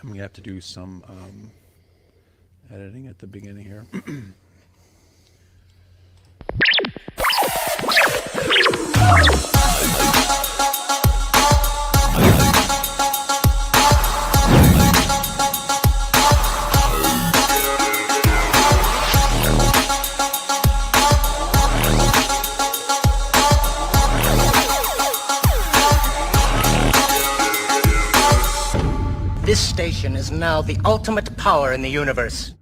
I'm gonna have to do some editing at the beginning here. This station is now the ultimate power in the universe.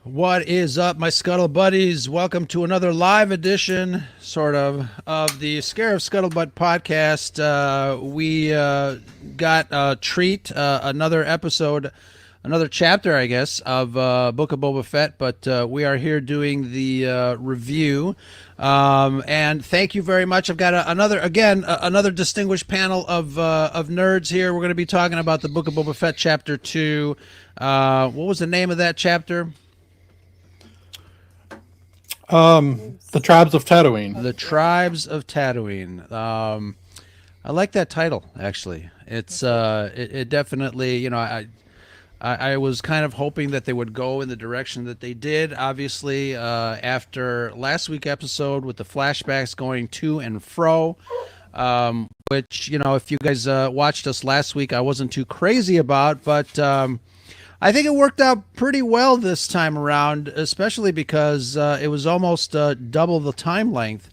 What is up, my Scuttle buddies? Welcome to another live edition, sort of the Scarif Scuttlebutt podcast. We got a treat, another episode, another chapter, I guess, of Book of Boba Fett, but we are here doing the review. And thank you very much. I've got another distinguished panel of nerds here. We're going to be talking about the Book of Boba Fett, Chapter 2. What was the name of that chapter? The Tribes of Tatooine. The Tribes of Tatooine. I like that title, actually. It's it definitely, you know, I was kind of hoping that they would go in the direction that they did. Obviously, after last week's episode with the flashbacks going to and fro, which, you know, if you guys watched us last week, I wasn't too crazy about, but I think it worked out pretty well this time around, especially because it was almost double the time length.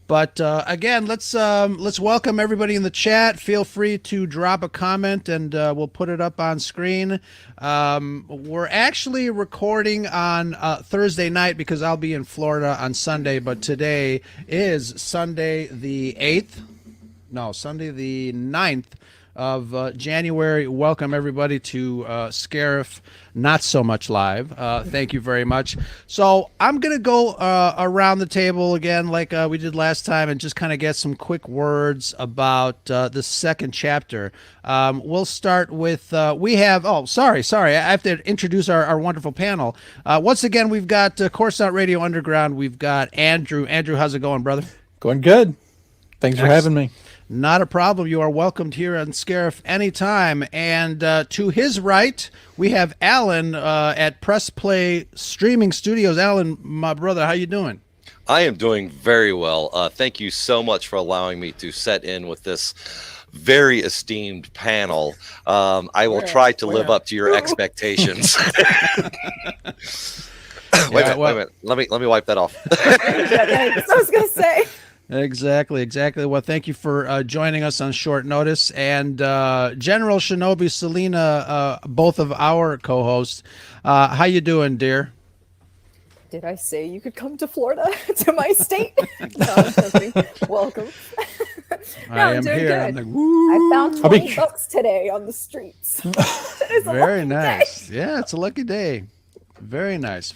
But again, let's welcome everybody in the chat. Feel free to drop a comment, and we'll put it up on screen. We're actually recording on Thursday night because I'll be in Florida on Sunday. But today is Sunday the 8th. No, Sunday the 9th of January. Welcome everybody to Scarif Not So Much Live. Thank you very much. So I'm gonna go around the table again like we did last time and just kind of get some quick words about the second chapter. We'll start with we have sorry I have to introduce our wonderful panel. Once again, we've got Coruscant Radio Underground. We've got Andrew. How's it going, brother? Going good. Thanks for having me. Not a problem. You are welcomed here on Scarif anytime. And to his right, we have Alan at Press Play Streaming Studios. Alan, my brother, how you doing? I am doing very well. Thank you so much for allowing me to set in with this very esteemed panel. I will try to live up to your expectations. Wait a minute. Let me wipe that off. That's what I was going to say. Exactly. Well, thank you for joining us on short notice. And General Shinobi Selena, both of our co-hosts. How you doing, dear? Did I say you could come to Florida, to my state? No, I'm joking. Welcome. I'm doing here. good. I'm like, woo. I found $20 today on the streets. Very nice. Day. Yeah, it's a lucky day. Very nice.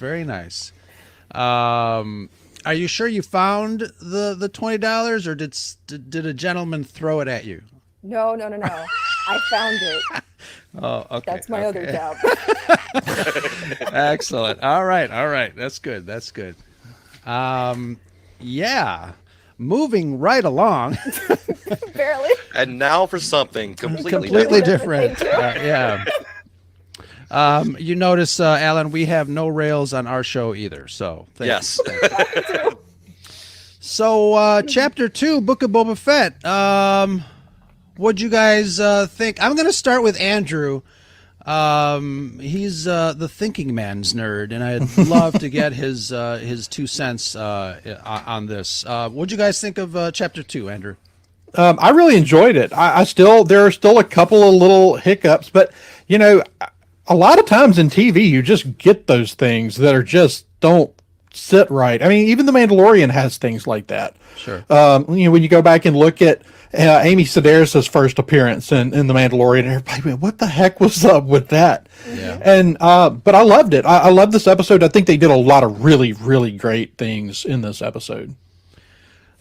Are you sure you found the $20, or did a gentleman throw it at you? No. I found it. Oh, okay. That's my other job. Excellent. All right. That's good. Yeah. Moving right along. Barely. And now for something completely different. Yeah. You notice, Alan, we have no rails on our show either. So yes. So chapter 2, Book of Boba Fett. What'd you guys think? I'm going to start with Andrew. He's the thinking man's nerd, and I'd love to get his 2 cents on this. What'd you guys think of chapter 2, Andrew? I really enjoyed it. There are still a couple of little hiccups, but you know, a lot of times in TV, you just get those things that are just don't sit right. I mean, even The Mandalorian has things like that. Sure. You know, when you go back and look at Amy Sedaris' first appearance in The Mandalorian, everybody went, what the heck was up with that? Yeah. And but I loved it. I love this episode. I think they did a lot of really, really great things in this episode.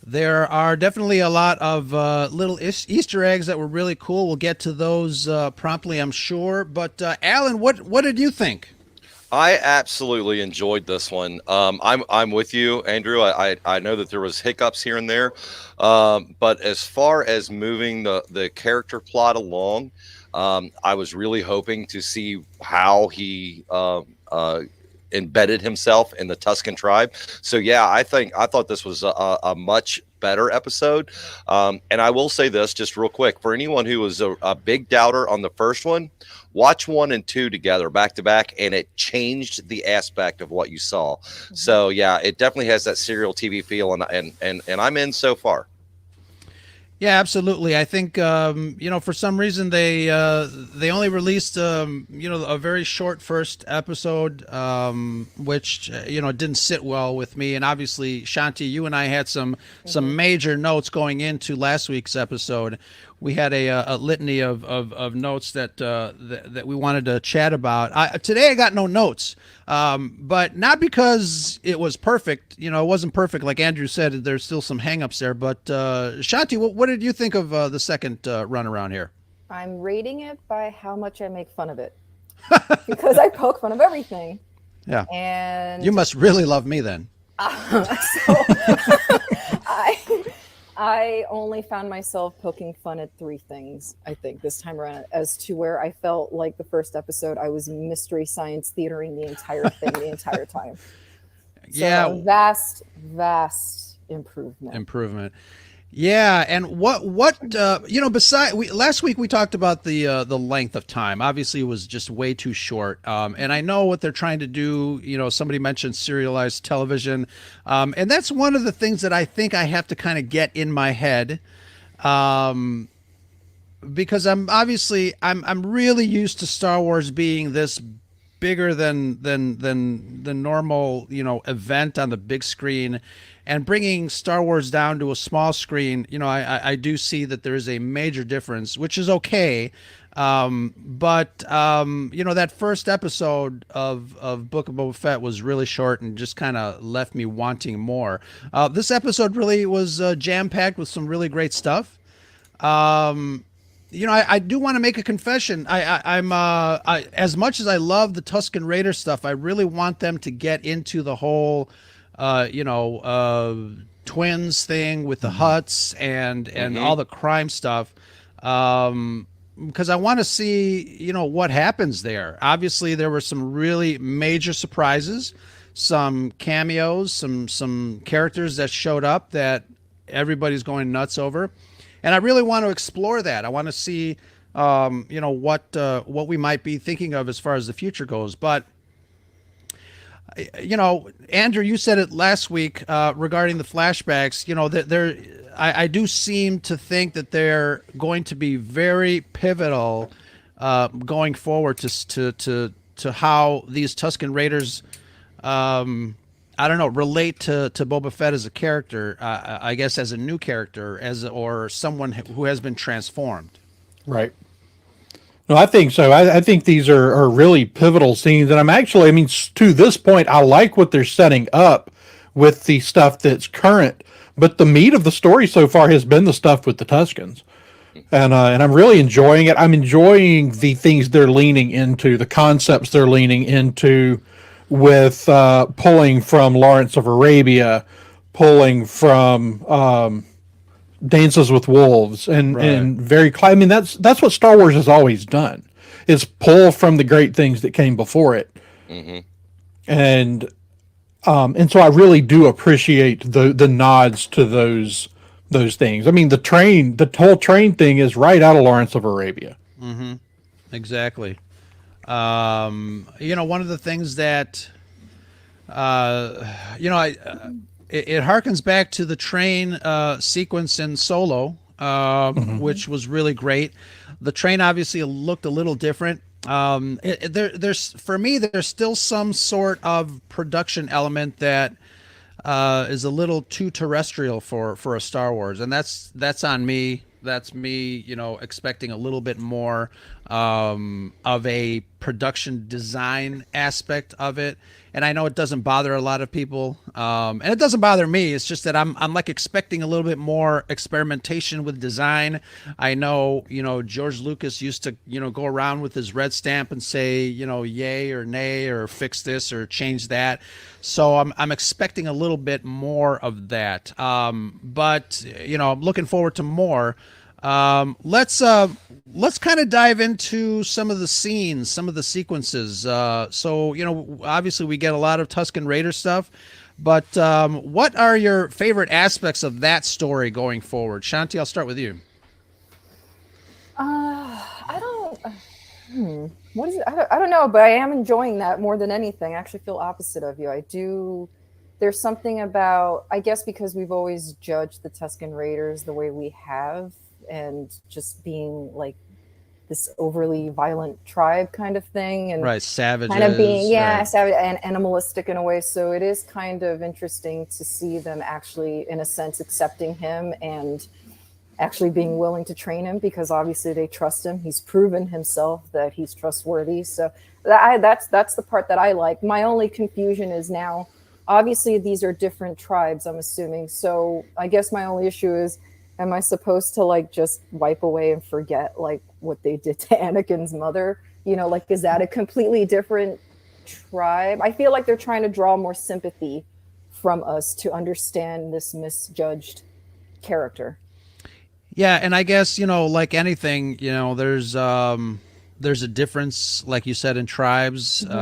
There are definitely a lot of little Easter eggs that were really cool. We'll get to those promptly, I'm sure. But Alan, what did you think? I absolutely enjoyed this one. I'm with you, Andrew. I know that there was hiccups here and there, but as far as moving the character plot along, I was really hoping to see how he embedded himself in the Tuscan tribe. So yeah, I thought this was a much better episode. And I will say this just real quick for anyone who was a big doubter on the first one, watch 1 and 2 together back to back, and it changed the aspect of what you saw. So yeah, it definitely has that serial TV feel, and I'm in so far. Yeah, absolutely. I think for some reason they only released a very short first episode, which didn't sit well with me. And obviously, Shanti, you and I had some major notes going into last week's episode. We had a litany of notes that we wanted to chat about. Today I got no notes, but not because it was perfect. It wasn't perfect. Like Andrew said, there's still some hangups there. But Shanti, what did you think of the second run around here? I'm rating it by how much I make fun of it. Because I poke fun of everything. Yeah. And you must really love me then. I only found myself poking fun at 3 things, I think, this time around, as to where I felt like the first episode, I was mystery science theatering the entire thing the entire time. So Yeah. Vast improvement. Yeah, and last week we talked about the length of time. Obviously, it was just way too short. And I know what they're trying to do. Somebody mentioned serialized television, and that's one of the things that I think I have to kind of get in my head, because I'm really used to Star Wars being this bigger than the normal event on the big screen. And bringing Star Wars down to a small screen, I do see that there is a major difference, which is okay. But that first episode of Book of Boba Fett was really short and just kind of left me wanting more. This episode really was jam-packed with some really great stuff. I do want to make a confession. I'm as much as I love the Tuscan Raider stuff, I really want them to get into the whole twins thing with the huts and all the crime stuff, because I want to see what happens there. Obviously there were some really major surprises, some cameos, some characters that showed up that everybody's going nuts over, and I really want to explore that. I want to see what we might be thinking of as far as the future goes. But Andrew, you said it last week regarding the flashbacks. That I do seem to think that they're going to be very pivotal going forward to how these Tuscan Raiders, relate to Boba Fett as a character. I guess as a new character, or someone who has been transformed. Right. No, I think so. I think these are really pivotal scenes. And to this point, I like what they're setting up with the stuff that's current. But the meat of the story so far has been the stuff with the Tuscans. And I'm really enjoying it. I'm enjoying the things they're leaning into, the concepts they're leaning into with pulling from Lawrence of Arabia, pulling from Dances with Wolves, and that's what Star Wars has always done, is pull from the great things that came before it. And so I really do appreciate the nods to those things. The whole train thing is right out of Lawrence of Arabia. Exactly. One of the things that it harkens back to the train sequence in Solo, which was really great. The train obviously looked a little different. There's still some sort of production element that is a little too terrestrial for a Star Wars, and that's on me. That's me, expecting a little bit more of a production design aspect of it. And I know it doesn't bother a lot of people, and it doesn't bother me. It's just that I'm like expecting a little bit more experimentation with design. I know, George Lucas used to, go around with his red stamp and say, yay or nay, or fix this or change that. So I'm expecting a little bit more of that. But I'm looking forward to more. Let's kind of dive into some of the scenes, some of the sequences. So obviously we get a lot of Tusken Raider stuff, but what are your favorite aspects of that story going forward? Shanti, I'll start with you. I don't. What is it? I don't know, but I am enjoying that more than anything. I actually feel opposite of you. I do. There's something about, I guess, because we've always judged the Tusken Raiders the way we have, and just being like this overly violent tribe kind of thing, and Right, savages. kind of being right. savage and animalistic in a way. So it is kind of interesting to see them actually, in a sense, accepting him and actually being willing to train him, because obviously they trust him. He's proven himself that he's trustworthy. So that's the part that I like. My only confusion is now, obviously these are different tribes, I'm assuming. So I guess my only issue is, am I supposed to like just wipe away and forget like what they did to Anakin's mother? Like, is that a completely different tribe? I feel like they're trying to draw more sympathy from us to understand this misjudged character. Yeah, and I guess like anything, there's a difference, like you said, in tribes. But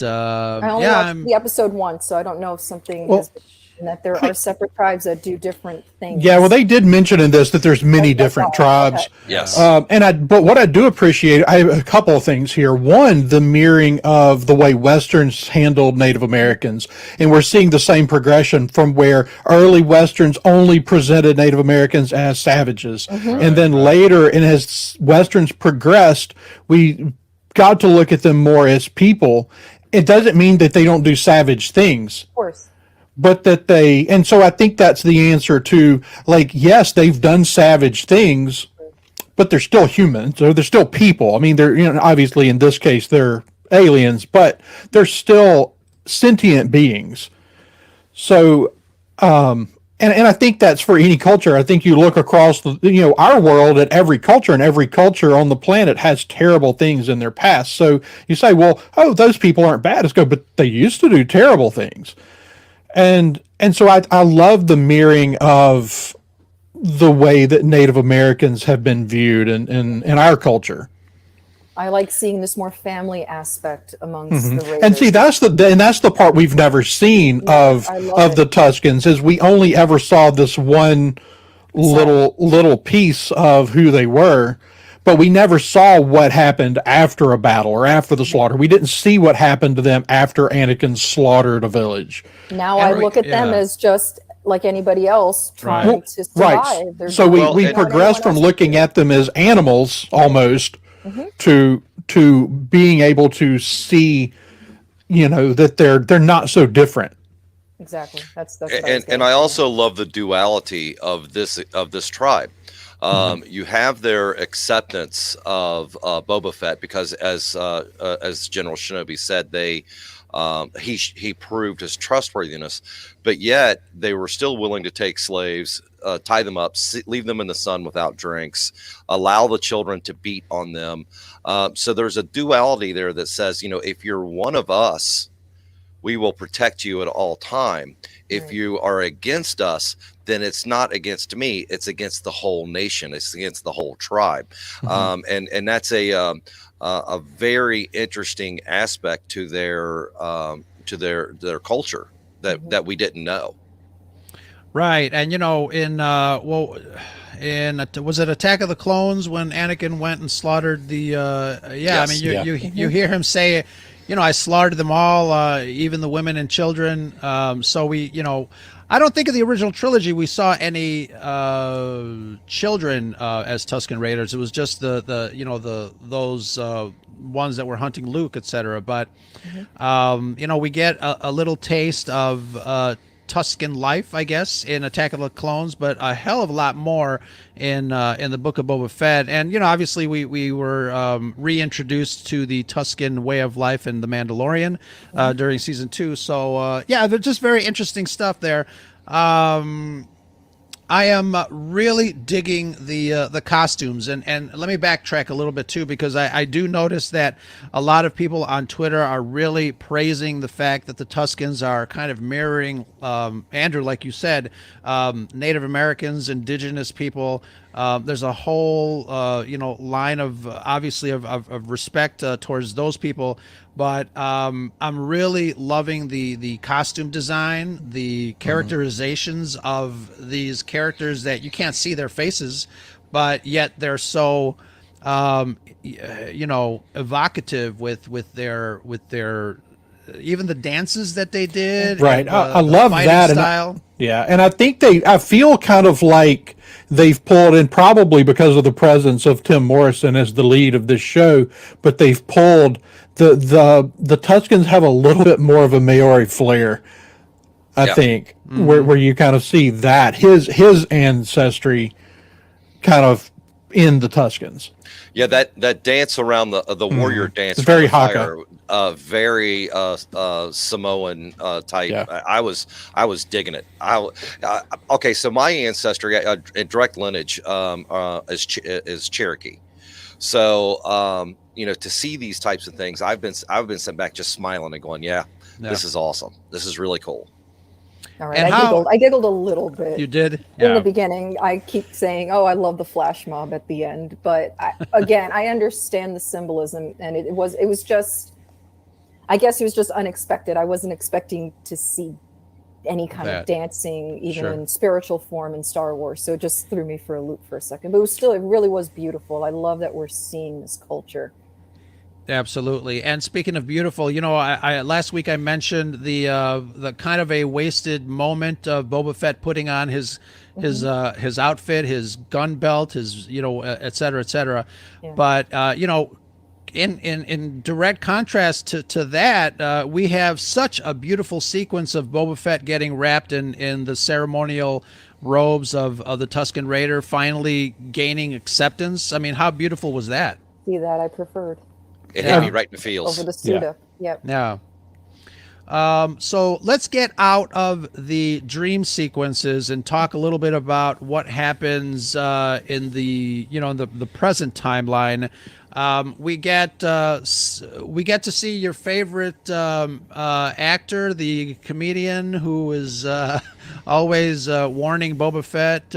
I only yeah, watched the episode once, so I don't know if something has been, and that there are separate tribes that do different things. Yeah, well, they did mention in this that there's many different all. tribes. Okay. Yes. But what I do appreciate, I have a couple of things here. One, the mirroring of the way Westerns handled Native Americans. And we're seeing the same progression from where early Westerns only presented Native Americans as savages. And then later, and as Westerns progressed, we got to look at them more as people. It doesn't mean that they don't do savage things. Of course. But and so I think that's the answer to, like, yes, they've done savage things, but they're still humans, or they're still people. I mean, they're, obviously in this case, they're aliens, but they're still sentient beings. So, and I think that's for any culture. I think you look across our world at every culture, and every culture on the planet has terrible things in their past. So you say, well, oh, those people aren't bad. Let's go, but they used to do terrible things. And so I love the mirroring of the way that Native Americans have been viewed in our culture. I like seeing this more family aspect amongst the Raiders. And see, that's the part we've never seen of the Tuscans, is we only ever saw this one little piece of who they were. But we never saw what happened after a battle or after the slaughter. We didn't see what happened to them after Anakin slaughtered a village. Now I look at them as just like anybody else trying to survive. Right. They're So we progressed from looking at them as animals almost to being able to see, that they're not so different. Exactly. That's what I was and getting I at. also love the duality of this tribe. You have their acceptance of Boba Fett, because as General Shinobi said, he proved his trustworthiness, but yet they were still willing to take slaves, tie them up, leave them in the sun without drinks, allow the children to beat on them. So there's a duality there that says, if you're one of us, we will protect you at all time. If you are against us, then it's not against me, it's against the whole nation, it's against the whole tribe. And that's a very interesting aspect to their culture that we didn't know. Right, and was it Attack of the Clones when Anakin went and slaughtered the? Yes. I mean, you hear him say, I slaughtered them all, even the women and children. So I don't think in the original trilogy we saw any children as Tusken Raiders. It was just those ones that were hunting Luke, etc. But we get a little taste of Tusken life, I guess, in Attack of the Clones, but a hell of a lot more in the Book of Boba Fett. And obviously we were reintroduced to the Tusken way of life in The Mandalorian during season 2. So there's just very interesting stuff there. I am really digging the costumes, and let me backtrack a little bit too, because I do notice that a lot of people on Twitter are really praising the fact that the Tuscans are kind of mirroring, Andrew, like you said, Native Americans, indigenous people. There's a whole line of obviously of respect towards those people, but I'm really loving the costume design, the characterizations of these characters that you can't see their faces, but yet they're so evocative with their even the dances that they did. Right. And I the love fighting that. style. Yeah. And I feel kind of like they've pulled in, probably because of the presence of Tim Morrison as the lead of this show, but they've pulled the Tuscans have a little bit more of a Maori flair, I Yeah. think, where you kind of see that his ancestry kind of in the Tuscans. Yeah, that dance around the warrior dance, It's very around the Haka. fire, very Samoan type. Yeah. I was digging it. Okay, so my ancestry, in direct lineage, is Cherokee. So to see these types of things, I've been sent back just smiling and going, yeah, this is awesome. This is really cool. All right, And I giggled a little bit. You did? In the beginning. I keep saying, "Oh, I love the flash mob" at the end, but again, I understand the symbolism, and it was just, I guess it was just unexpected. I wasn't expecting to see any kind of dancing, even Sure. in spiritual form in Star Wars. So it just threw me for a loop for a second. But it really was beautiful. I love that we're seeing this culture. Absolutely. And speaking of beautiful, I last week I mentioned the kind of a wasted moment of Boba Fett putting on his outfit, his gun belt, his et cetera, et cetera. Yeah. But in direct contrast to that, we have such a beautiful sequence of Boba Fett getting wrapped in the ceremonial robes of the Tusken Raider, finally gaining acceptance. I mean, how beautiful was that? See that? I preferred It hit me right in the feels. over the Suda. Yep. Yeah. So let's get out of the dream sequences and talk a little bit about what happens in the present timeline. We get to see your favorite actor, the comedian who is always warning Boba Fett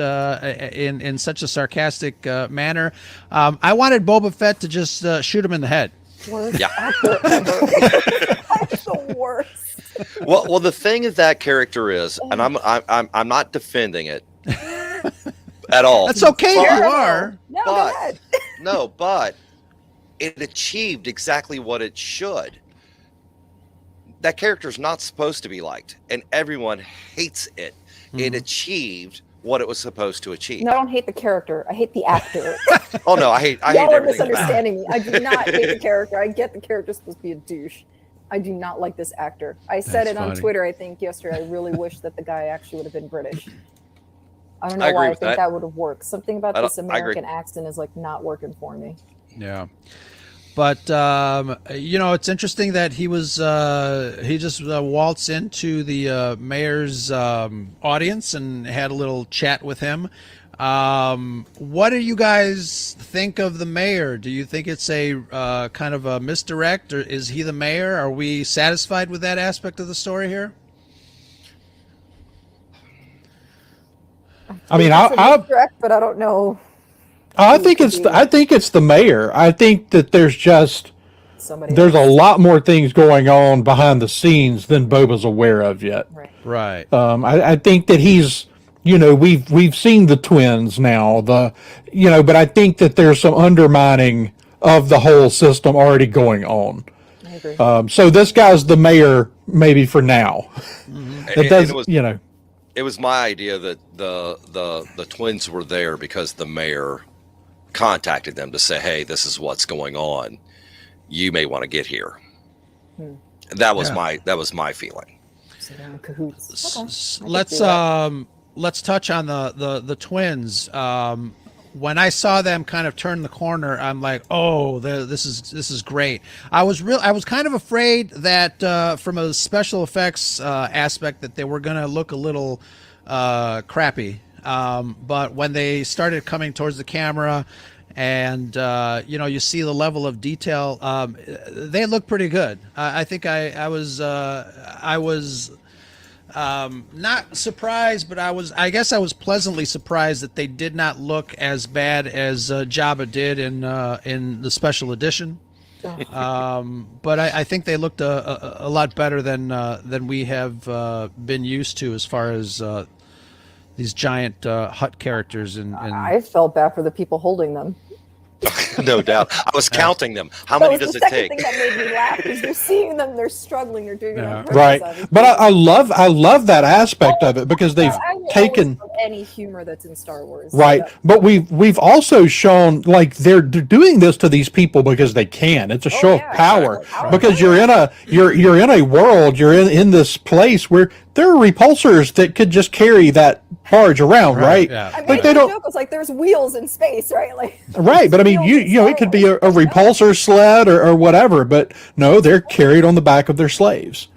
in such a sarcastic manner. I wanted Boba Fett to just shoot him in the head. Worst Yeah. actor ever. That's the worst. Well, the thing of that character is, and I'm not defending it at all. That's okay. But- You are. No, go But- ahead. No, but it achieved exactly what it should. That character's not supposed to be liked, and everyone hates it. It achieved what it was supposed to achieve. No, I don't hate the character. I hate the actor. Oh no, I hate Y'all are everything about it. misunderstanding me. I do not hate the character. I get the character's supposed to be a douche. I do not like this actor. I said That's it on funny. Twitter, I think, yesterday. I really wish that the guy actually would have been British. I don't know I agree why I with think that. that would have worked. Something about I this don't- I agree. American accent is like not working for me. Yeah. But it's interesting that he just waltzed into the mayor's audience and had a little chat with him. What do you guys think of the mayor? Do you think it's a kind of a misdirect, or is he the mayor? Are we satisfied with that aspect of the story here? I mean, It's a misdirect, but I don't know. I think it's the mayor. I think that there's Somebody a lot more things going on behind the scenes than Boba's aware of yet. Right. Right. I think that he's, we've seen the twins now, but I think that there's some undermining of the whole system already going on. I agree. So this guy's the mayor, maybe for now. It And does, it was my idea that the twins were there because the mayor contacted them to say, hey, this is what's going on. You may want to get here. That was my feeling. So they're in cahoots. Okay. I could Let's do that. let's touch on the twins. When I saw them kind of turn the corner, I'm like, oh, this is great. I was kind of afraid that from a special effects aspect that they were gonna look a little crappy. But when they started coming towards the camera, and you see the level of detail, they look pretty good. I think I was not surprised, but I guess I was pleasantly surprised that they did not look as bad as Jabba did in the special edition. But I think they looked a lot better than we have been used to as far as these giant Hutt characters. And I felt bad for the people holding them. No doubt. I was counting them. How That many was does the it second take? thing that made me laugh, because you're seeing them, they're struggling, they're doing it on purpose, Right. obviously. But I love that aspect of it, because they've I will taken always love any humor that's in Star Wars. right. Yeah. But we've also shown, like, they're doing this to these people because they can. It's a show yeah, of power, exactly. because you're in a world, you're in this place where there are repulsors that could just carry that barge around, right? yeah. I mean, Like, they the don't. joke was like, there's wheels in space, right? Like, Right, but I mean, wheels in you know, it could be a Star Wars. repulsor sled or whatever, but no, they're carried on the back of their slaves.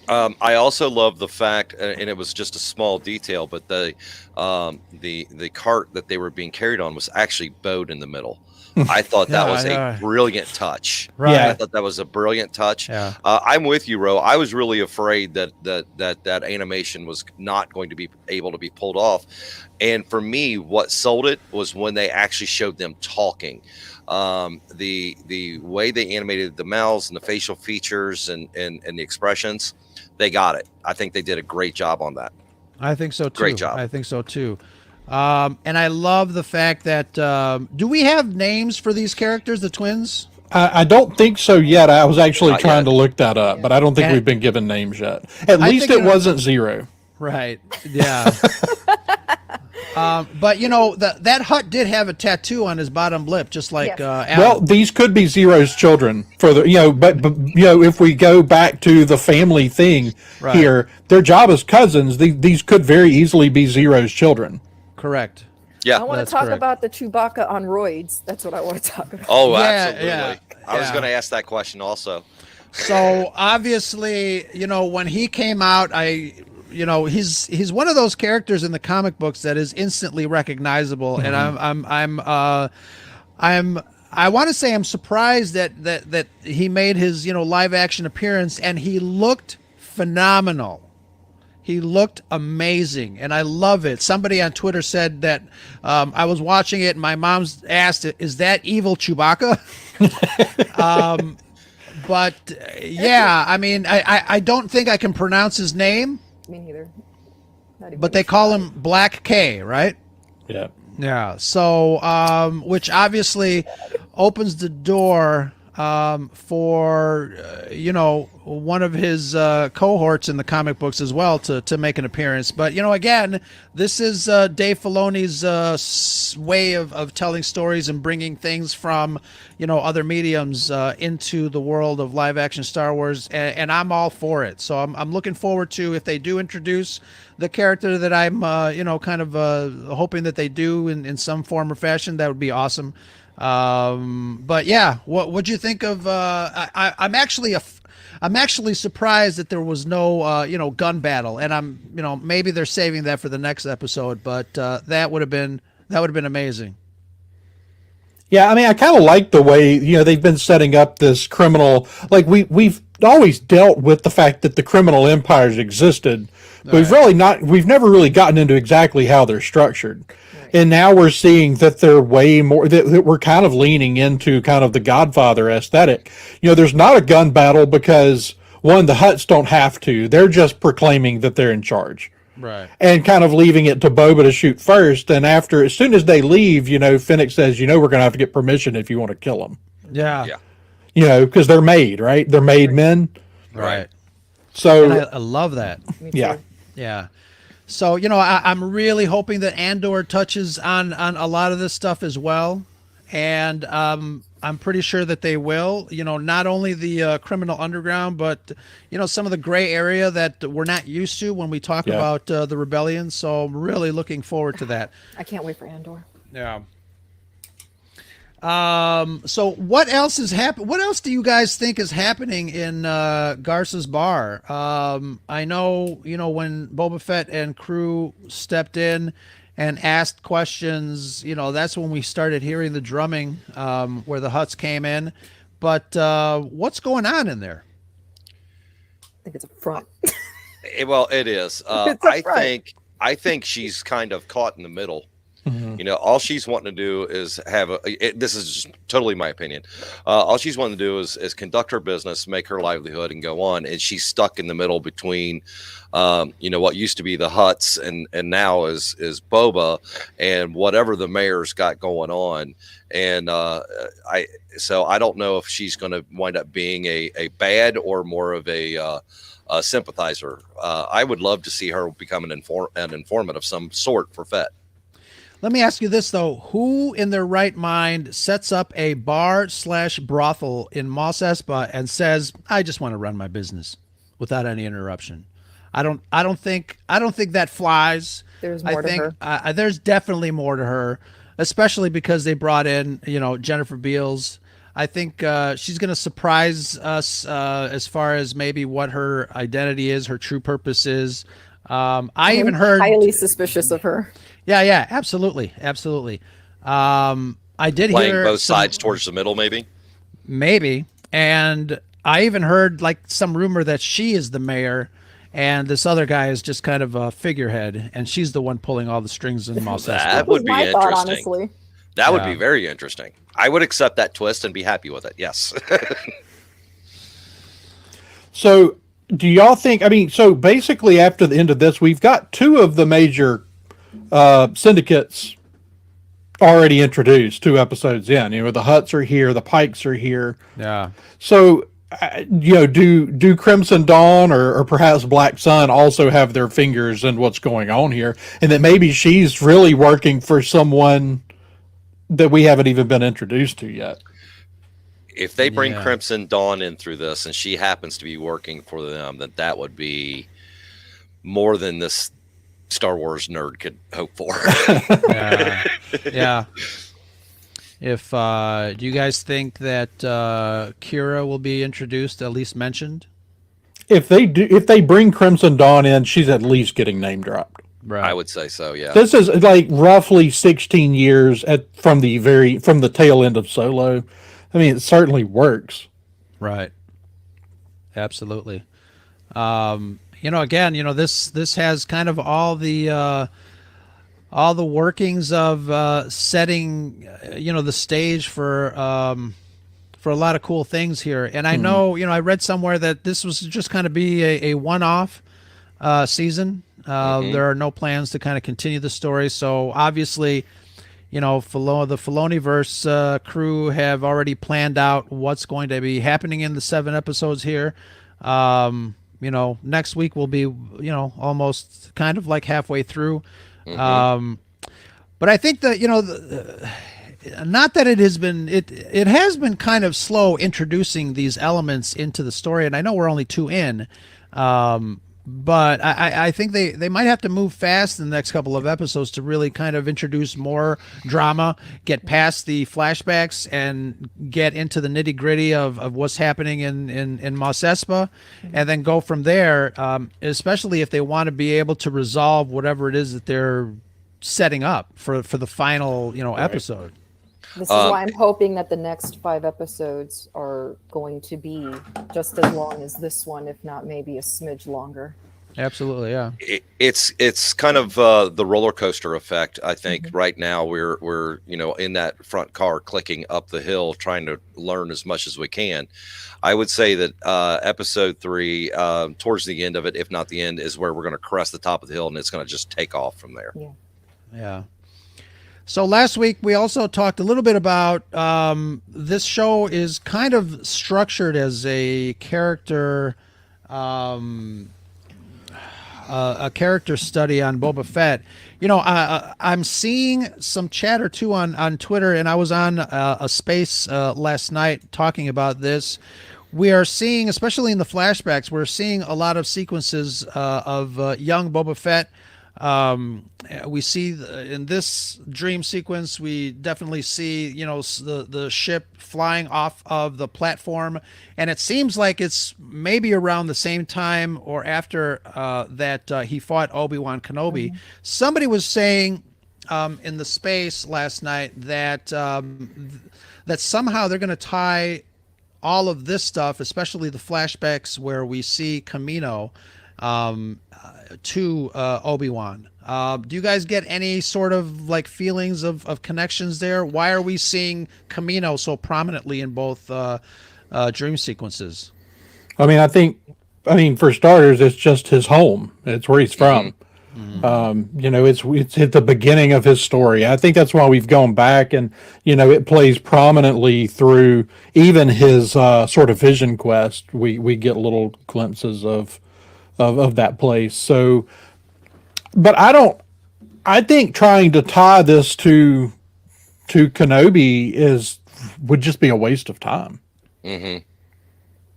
I also love the fact, and it was just a small detail, but the cart that they were being carried on was actually bowed in the middle. I thought that Yeah, was yeah. a brilliant touch. Right. Yeah. I thought that was a brilliant touch. Yeah. I'm with you, Ro. I was really afraid that animation was not going to be able to be pulled off. And for me, what sold it was when they actually showed them talking. The way they animated the mouths and the facial features and the expressions, they got it. I think they did a great job on that. I think so too. Great job. I think so too. And I love the fact that do we have names for these characters, the twins? I don't think so yet. I was actually Not trying yet. to look that up, but I don't think And- we've been given names yet. At I least think it wasn't Zero. Right. Yeah. But that Hutt did have a tattoo on his bottom lip, just like Yes. Alan. Well, these could be Zero's children for the, but if we go back to the family thing Right. here, they're Jabba's cousins. These could very easily be Zero's children. Correct. Yeah. I want That's to talk correct. about the Chewbacca on roids. That's what I want to talk about. Oh, Yeah, absolutely. yeah, I was yeah. going to ask that question also. So obviously, when he came out, he's one of those characters in the comic books that is instantly recognizable, and I want to say I'm surprised that he made his live action appearance, and he looked phenomenal. He looked amazing, and I love it. Somebody on Twitter said that I was watching it, and my mom's asked, "Is that evil Chewbacca?" But yeah, I mean, I don't think I can pronounce his name, Me neither. Not even but they call him Black K, right? Yeah. Yeah. So, which obviously opens the door for one of his cohorts in the comic books as well to make an appearance. But again, this is Dave Filoni's way of telling stories and bringing things from other mediums into the world of live action Star Wars, and I'm all for it. So I'm looking forward to, if they do introduce the character that I'm kind of hoping that they do in some form or fashion, that would be awesome. But yeah, what would you think of? I'm actually surprised that there was no gun battle, and I'm maybe they're saving that for the next episode. But that would have been amazing. Yeah, I mean, I kind of like the way they've been setting up this criminal. Like we've always dealt with the fact that the criminal empires existed. But we've never really gotten into exactly how they're structured. And now we're seeing that they're way more, that we're kind of leaning into kind of the Godfather aesthetic. There's not a gun battle because, one, the Hutts don't have to. They're just proclaiming that they're in charge. Right. And kind of leaving it to Boba to shoot first. And as soon as they leave, Fennec says, we're going to have to get permission if you want to kill them. Yeah. Yeah. Because they're made, right? They're made men. Right. So, And I love that. Me yeah. too. Yeah. So, I'm really hoping that Andor touches on a lot of this stuff as well. And I'm pretty sure that they will, not only the criminal underground, but, some of the gray area that we're not used to when we talk Yeah. about the rebellion. So I'm really looking forward to that. I can't wait for Andor. Yeah. So what else is what else do you guys think is happening in Garcias Bar? I know, when Boba Fett and crew stepped in and asked questions. That's when we started hearing the drumming, where the Hutts came in. But what's going on in there? I think it's a front. Well, it is. It's a front. I think she's kind of caught in the middle. All she's wanting to do is this is just totally my opinion. All she's wanting to do is conduct her business, make her livelihood, and go on. And she's stuck in the middle between, what used to be the Hutts and now is Boba and whatever the mayor's got going on. And I don't know if she's going to wind up being a bad or more of a sympathizer. I would love to see her become an informant of some sort for Fett. Let me ask you this, though. Who in their right mind sets up a bar/brothel in Mos Espa and says, I just want to run my business without any interruption? I don't think that flies. There's more to her. There's definitely more to her, especially because they brought in, Jennifer Beals. I think she's going to surprise us as far as maybe what her identity is, her true purpose is. I even heard highly suspicious of her. Yeah, absolutely. I did playing hear both sides towards the middle, maybe. And I even heard some rumor that she is the mayor, and this other guy is just kind of a figurehead, and she's the one pulling all the strings in Mos Espa. That would be interesting. Thought, honestly. That would be very interesting. I would accept that twist and be happy with it. Yes. So, do y'all think? So basically, after the end of this, we've got two of the major syndicates already introduced 2 episodes in. The Hutts are here, the Pikes are here. Yeah. So, do Crimson Dawn or perhaps Black Sun also have their fingers in what's going on here, and that maybe she's really working for someone that we haven't even been introduced to yet? If they bring Crimson Dawn in through this, and she happens to be working for them, then that would be more than this Star Wars nerd could hope for. Yeah. If do you guys think that Kira will be introduced, at least mentioned? If they bring Crimson Dawn in, she's at least getting name dropped. Right. I would say so. Yeah. This is like roughly 16 years from the tail end of Solo. It certainly works. Right. Absolutely. Again, this has kind of all the workings of setting, the stage for a lot of cool things here. And I know, I read somewhere that this was just kind of be a one-off season. There are no plans to kind of continue the story. So obviously, the Filoniverse crew have already planned out what's going to be happening in the 7 episodes here. Next week will be, almost kind of like halfway through. But I think that, not that it has been, it has been kind of slow introducing these elements into the story. And I know we're only 2 in, but I think they might have to move fast in the next couple of episodes to really kind of introduce more drama, get past the flashbacks, and get into the nitty gritty of what's happening in Mos Espa, and then go from there, especially if they want to be able to resolve whatever it is that they're setting up for the final episode. This is why I'm hoping that the next 5 episodes are going to be just as long as this one, if not maybe a smidge longer. Absolutely, yeah. It's kind of the roller coaster effect. I think right now we're in that front car clicking up the hill, trying to learn as much as we can. I would say that episode 3, towards the end of it, if not the end, is where we're going to crest the top of the hill, and it's going to just take off from there. Yeah. So last week we also talked a little bit about this show is kind of structured as a character study on Boba Fett. I'm seeing some chatter too on Twitter, and I was on a space last night talking about this. We are seeing, especially in the flashbacks, we're seeing a lot of sequences of young Boba Fett. We see in this dream sequence, we definitely see, the ship flying off of the platform, and it seems like it's maybe around the same time or after that he fought Obi-Wan Kenobi. Somebody was saying in the space last night that that somehow they're going to tie all of this stuff, especially the flashbacks where we see Kamino, to Obi-Wan. Do you guys get any sort of like feelings of connections there? Why are we seeing Kamino so prominently in both dream sequences? I mean, for starters, it's just his home. It's where he's from. It's at the beginning of his story. I think that's why we've gone back, and it plays prominently through even his sort of vision quest. We get little glimpses of that place. So, but I think trying to tie this to Kenobi would just be a waste of time.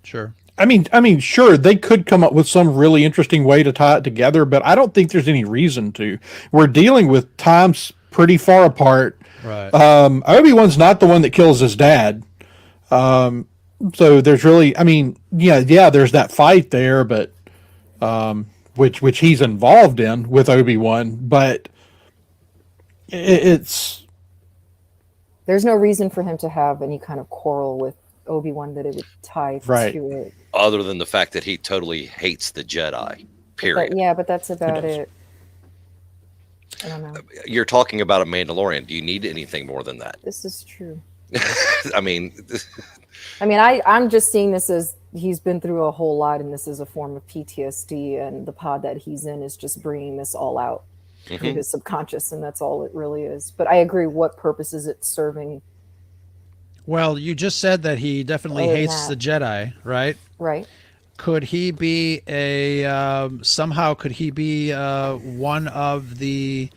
Sure. I mean, sure, they could come up with some really interesting way to tie it together, but I don't think there's any reason to. We're dealing with times pretty far apart. Right. Obi-Wan's not the one that kills his dad. So there's really, I mean, yeah, there's that fight there, but which he's involved in with Obi-Wan, but it's There's no reason for him to have any kind of quarrel with Obi-Wan that it would tie Right. to it. Other than the fact that he totally hates the Jedi, period. But that's about it. I don't know. You're talking about a Mandalorian. Do you need anything more than that? This is true. I mean, I'm just seeing this as he's been through a whole lot, and this is a form of PTSD, and the pod that he's in is just bringing this all out through his subconscious, and that's all it really is. But I agree. What purpose is it serving? Well, you just said that he definitely Oh, hates yeah. the Jedi, right? Right. Could he be somehow could he be one of the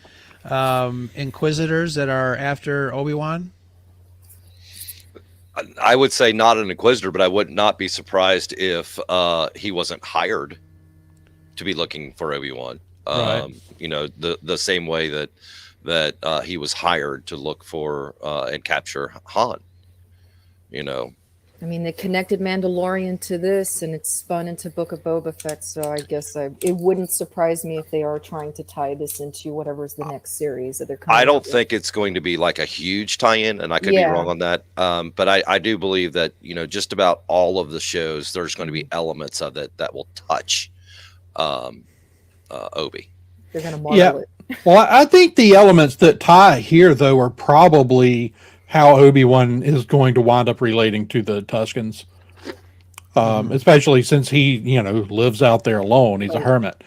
Inquisitors that are after Obi-Wan? I would say not an Inquisitor, but I would not be surprised if he wasn't hired to be looking for Obi-Wan. Right. The same way that he was hired to look for and capture Han. I mean, they connected Mandalorian to this, and it's spun into Book of Boba Fett. So I guess it wouldn't surprise me if they are trying to tie this into whatever's the next series that they're coming. I don't out with. think it's going to be like a huge tie-in, and I could be Yeah. wrong on that. But I do believe that just about all of the shows, there's going to be elements of it that will touch Obi. They're going to model Yeah. it. Well, I think the elements that tie here, though, are probably how Obi-Wan is going to wind up relating to the Tuscans, especially since he, lives out there alone. He's a hermit.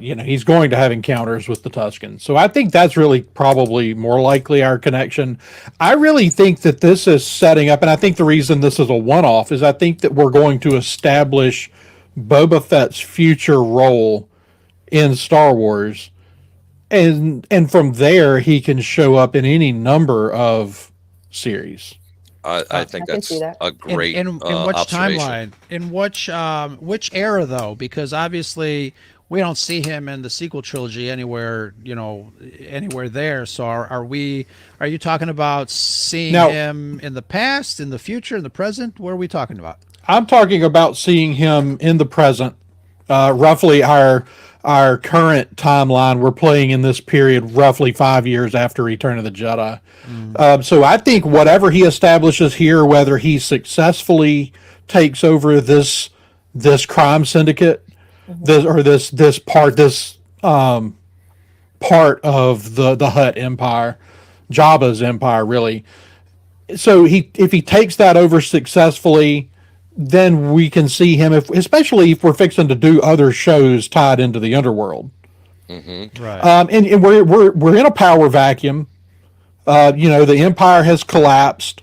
He's going to have encounters with the Tuscans. So I think that's really probably more likely our connection. I really think that this is setting up, and I think the reason this is a one-off is I think that we're going to establish Boba Fett's future role in Star Wars. And from there, he can show up in any number of series. I think can that's see that. a great in which observation. timeline? In which era though? Because obviously we don't see him in the sequel trilogy anywhere. Anywhere there. So are you talking about seeing Now- him in the past, in the future, in the present? What are we talking about? I'm talking about seeing him in the present, roughly our current timeline. We're playing in this period roughly 5 years after Return of the Jedi. So I think whatever he establishes here, whether he successfully takes over this crime syndicate, this part of the Hutt Empire, Jabba's empire, really. So if he takes that over successfully, then we can see him, especially if we're fixing to do other shows tied into the underworld. Right. And we're in a power vacuum. The Empire has collapsed,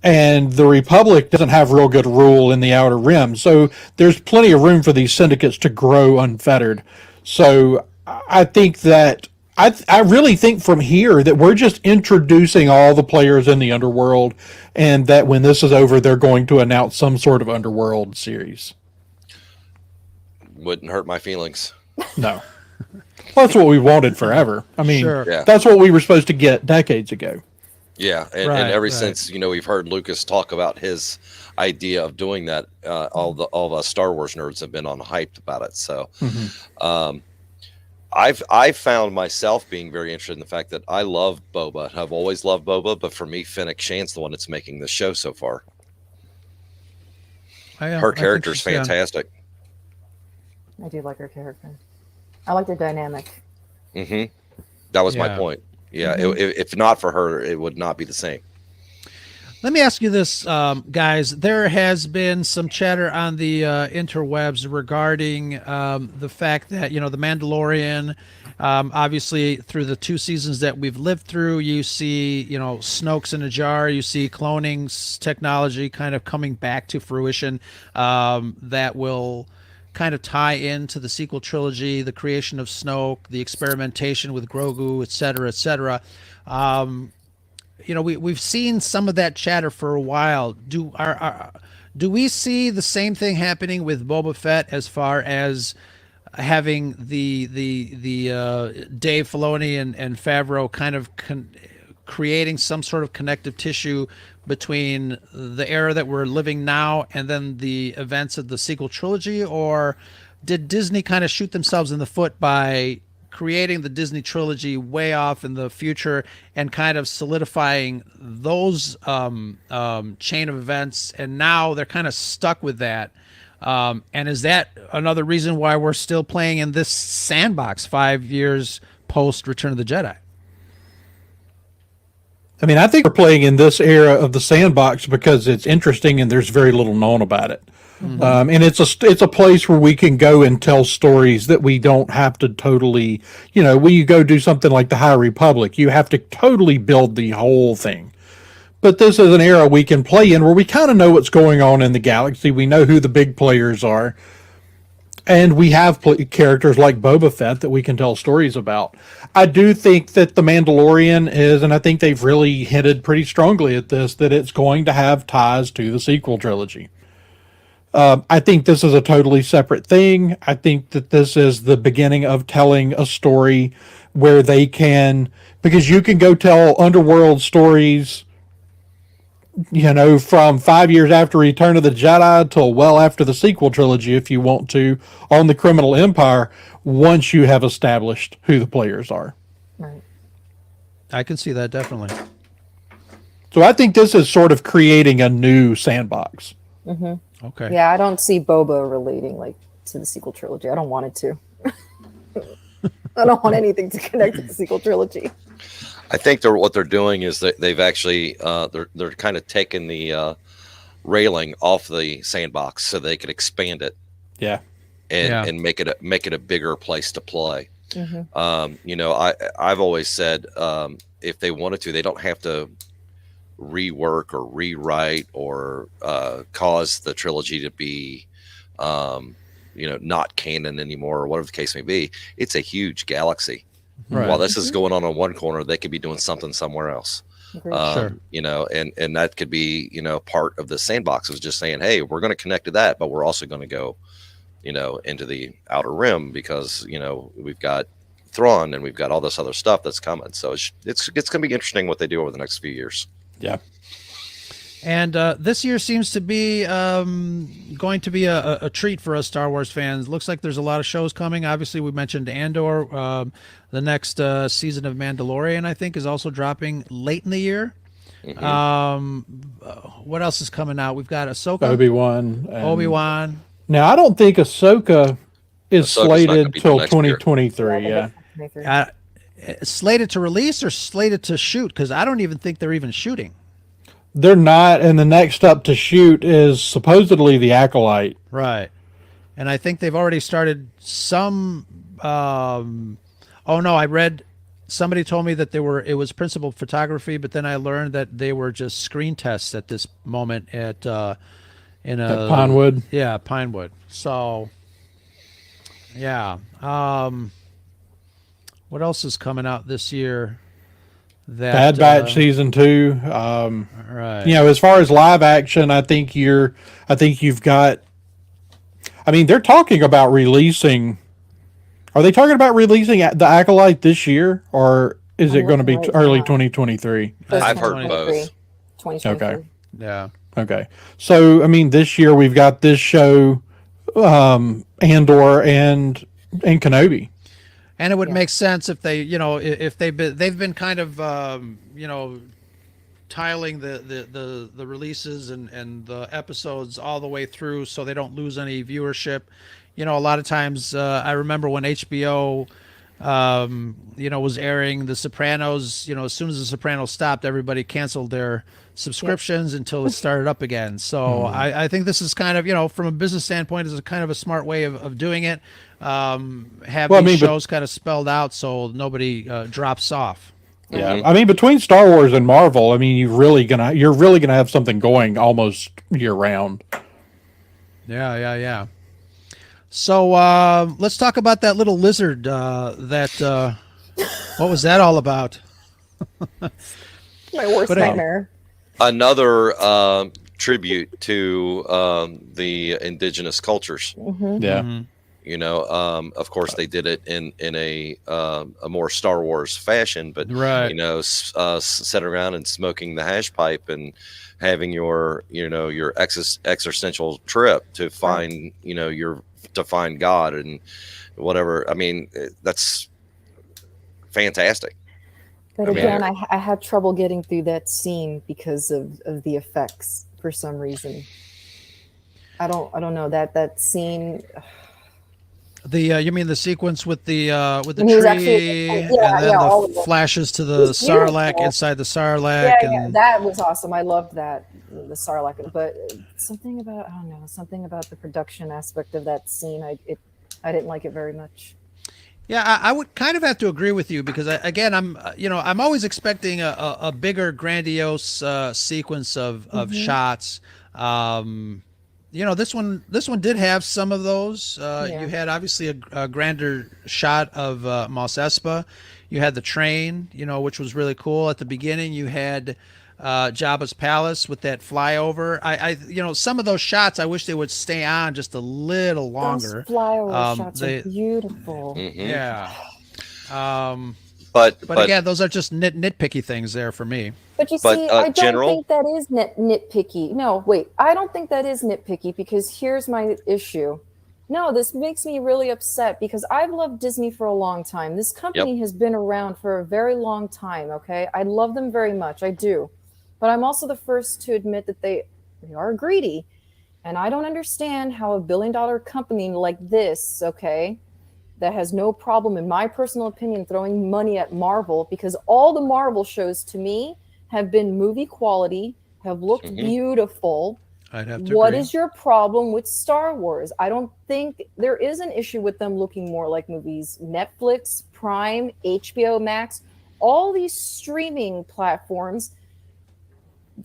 and the Republic doesn't have real good rule in the Outer Rim. So there's plenty of room for these syndicates to grow unfettered. So I think that I really think from here that we're just introducing all the players in the underworld, and that when this is over, they're going to announce some sort of underworld series. Wouldn't hurt my feelings. No. Well, that's what we wanted forever. I mean, Sure. Yeah. that's what we were supposed to get decades ago. Yeah, and Right, ever right. since we've heard Lucas talk about his idea of doing that, all the Star Wars nerds have been on hyped about it. So, I've found myself being very interested in the fact that I love Boba. I've always loved Boba, but for me, Fennec Shan's the one that's making the show so far. Her character's fantastic. I do like her character. I like their dynamic. Mm-hmm. That was my point. Yeah, if not for her, it would not be the same. Let me ask you this, guys. There has been some chatter on the interwebs regarding the fact that, the Mandalorian, obviously through the 2 seasons that we've lived through, you see, Snoke's in a jar, you see cloning technology kind of coming back to fruition, that will kind of tie into the sequel trilogy, the creation of Snoke, the experimentation with Grogu, et cetera, et cetera. We've seen some of that chatter for a while. Do we see the same thing happening with Boba Fett as far as having the Dave Filoni and Favreau kind of creating some sort of connective tissue between the era that we're living now and then the events of the sequel trilogy? Or did Disney kind of shoot themselves in the foot by creating the Disney trilogy way off in the future and kind of solidifying those chain of events, and now they're kind of stuck with that? And is that another reason why we're still playing in this sandbox 5 years post Return of the Jedi? I mean, I think we're playing in this era of the sandbox because it's interesting and there's very little known about it. And it's a place where we can go and tell stories that we don't have to totally, when you go do something like the High Republic, you have to totally build the whole thing. But this is an era we can play in where we kind of know what's going on in the galaxy. We know who the big players are. And we have characters like Boba Fett that we can tell stories about. I do think that The Mandalorian is, and I think they've really hinted pretty strongly at this, that it's going to have ties to the sequel trilogy. I think this is a totally separate thing. I think that this is the beginning of telling a story where they can, because you can go tell underworld stories, from 5 years after Return of the Jedi till well after the sequel trilogy, if you want to, on the criminal empire, once you have established who the players are. Right. I can see that, definitely. So I think this is sort of creating a new sandbox. Mm-hmm. Okay. Yeah, I don't see Boba relating to the sequel trilogy. I don't want it to. I don't want anything to connect to the sequel trilogy. I think what they're doing is that they've actually they're kind of taking the railing off the sandbox so they could expand it. Yeah. And make it a bigger place to play. Mm-hmm. I've always said if they wanted to, they don't have to rework or rewrite or cause the trilogy to be not canon anymore, or whatever the case may be. It's a huge galaxy. Right. While this is going on in one corner, they could be doing something somewhere else. Sure. And that could be, part of the sandbox is just saying, hey, we're going to connect to that, but we're also going to go, into the outer rim because, we've got Thrawn and we've got all this other stuff that's coming. So it's going to be interesting what they do over the next few years. Yeah. And this year seems to be going to be a treat for us Star Wars fans. Looks like there's a lot of shows coming. Obviously, we mentioned Andor. The next season of Mandalorian, I think, is also dropping late in the year. Mm-hmm. What else is coming out? We've got Ahsoka. Obi-Wan. Now, I don't think Ahsoka is Ahsoka's slated till 2023. Yeah. Slated to release or slated to shoot? Because I don't even think they're even shooting. They're not, and the next up to shoot is supposedly The Acolyte. Right. And I think they've already started some... I read... Somebody told me that it was principal photography, but then I learned that they were just screen tests at this moment at Pinewood. Yeah, Pinewood. So, yeah. What else is coming out this year? Bad Batch season 2. Right. As far as live action, I think you've got. I mean, they're talking about releasing. Are they talking about releasing The Acolyte this year, or is it going to be early 2023? I've heard both. 2023. Okay. Yeah. Okay. So, I mean, this year we've got this show, Andor and Kenobi. And it would Yeah. make sense if they, if they've been kind of, tiling the releases and the episodes all the way through so they don't lose any viewership. A lot of times, I remember when HBO, was airing The Sopranos, as soon as The Sopranos stopped, everybody canceled their subscriptions until it started up again. So I think this is kind of, from a business standpoint, is a kind of a smart way of doing it. Have these shows kind of spelled out so nobody drops off. Yeah, I mean, between Star Wars and Marvel, I mean, you're really gonna have something going almost year round. Yeah. So let's talk about that little lizard. What was that all about? My worst nightmare. Another tribute to the indigenous cultures. Yeah. Of course they did it in a more Star Wars fashion, but Right. sitting around and smoking the hash pipe and having your existential trip to find to find God and whatever. I mean, that's fantastic. But again, I had trouble getting through that scene because of the effects for some reason. I don't know that scene. You mean the sequence with the And he was tree, actually- and yeah, then all of the it. flashes to It the was Sarlacc beautiful. inside the Sarlacc, Yeah, and that was awesome. I loved that, the Sarlacc. But something about the production aspect of that scene. I didn't like it very much. yeah, I would kind of have to agree with you because I'm always expecting a bigger, grandiose sequence of shots. This one did have some of those. You had obviously a grander shot of Mos Espa. You had the train, which was really cool. At the beginning, you had Jabba's palace with that flyover. Some of those shots, I wish they would stay on just a little longer. Those flyover shots they- are beautiful. Yeah. But again, those are just nitpicky things there for me. But you But, see, I don't General? think that is nitpicky. No, wait, I don't think that is nitpicky because here's my issue. No, this makes me really upset because I've loved Disney for a long time. This company has been around for a very long time, okay? I love them very much, I do. But I'm also the first to admit that they are greedy. And I don't understand how a billion-dollar company like this, okay, that has no problem, in my personal opinion, throwing money at Marvel, because all the Marvel shows to me have been movie quality, have looked beautiful. I'd have to What agree. is your problem with Star Wars? I don't think there is an issue with them looking more like movies. Netflix, Prime, HBO Max, all these streaming platforms,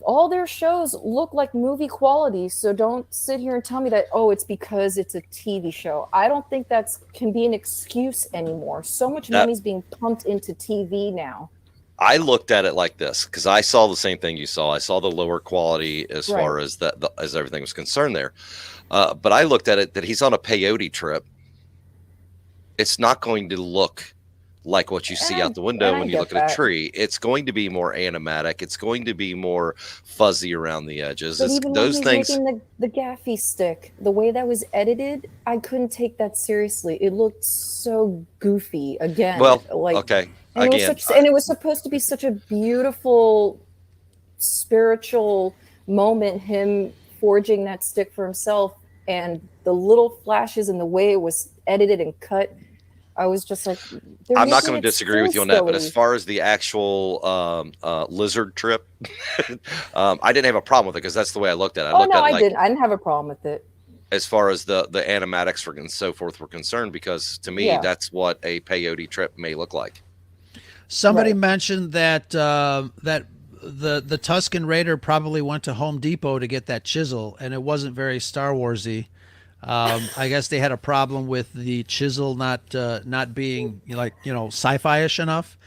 all their shows look like movie quality. So don't sit here and tell me that, oh, it's because it's a TV show. I don't think that's can be an excuse anymore. So much money's being pumped into TV now. I looked at it like this because I saw the same thing you saw. I saw the lower quality as far as as everything was concerned there. But I looked at it that he's on a peyote trip. It's not going to look like what you see out the window when you look at a tree. It's going to be more animatic. It's going to be more fuzzy around the edges. But even those when things. he's making the gaffy stick, the way that was edited, I couldn't take that seriously. It looked so goofy. Again, Well, like, okay. and Again, it was supposed to be such a beautiful spiritual moment, him forging that stick for himself, and the little flashes and the way it was edited and cut. I was just like, I'm not going to disagree with you on that, but as far as the actual lizard trip, I didn't have a problem with it because that's the way I looked at it. I didn't have a problem with it. As far as the animatics and so forth were concerned, because to me, that's what a peyote trip may look like. Somebody mentioned that that the Tuscan Raider probably went to Home Depot to get that chisel, and it wasn't very Star Warsy. I guess they had a problem with the chisel not being sci-fi-ish enough,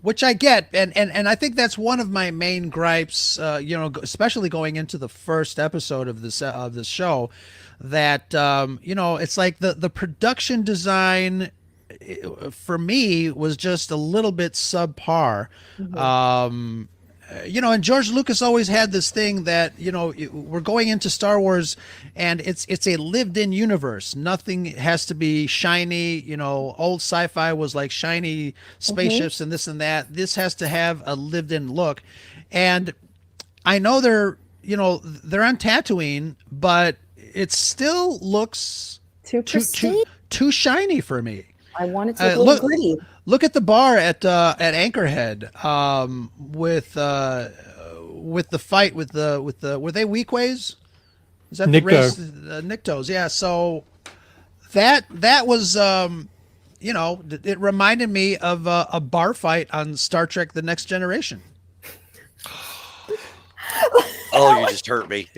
which I get, and I think that's one of my main gripes. Especially going into the first episode of this show, that it's like the production design for me was just a little bit subpar. and George Lucas always had this thing that, we're going into Star Wars and it's a lived-in universe. Nothing has to be shiny. Old sci-fi was like shiny spaceships and this and that. This has to have a lived-in look. And I know they're on Tatooine, but it still looks Too pristine. too shiny for me. I want it to look gritty. Look at the bar at Anchorhead with the fight with the were they Weequays? Is that Nikto. the race? Niktos, yeah. So that was it reminded me of a bar fight on Star Trek: The Next Generation. Oh, you just hurt me.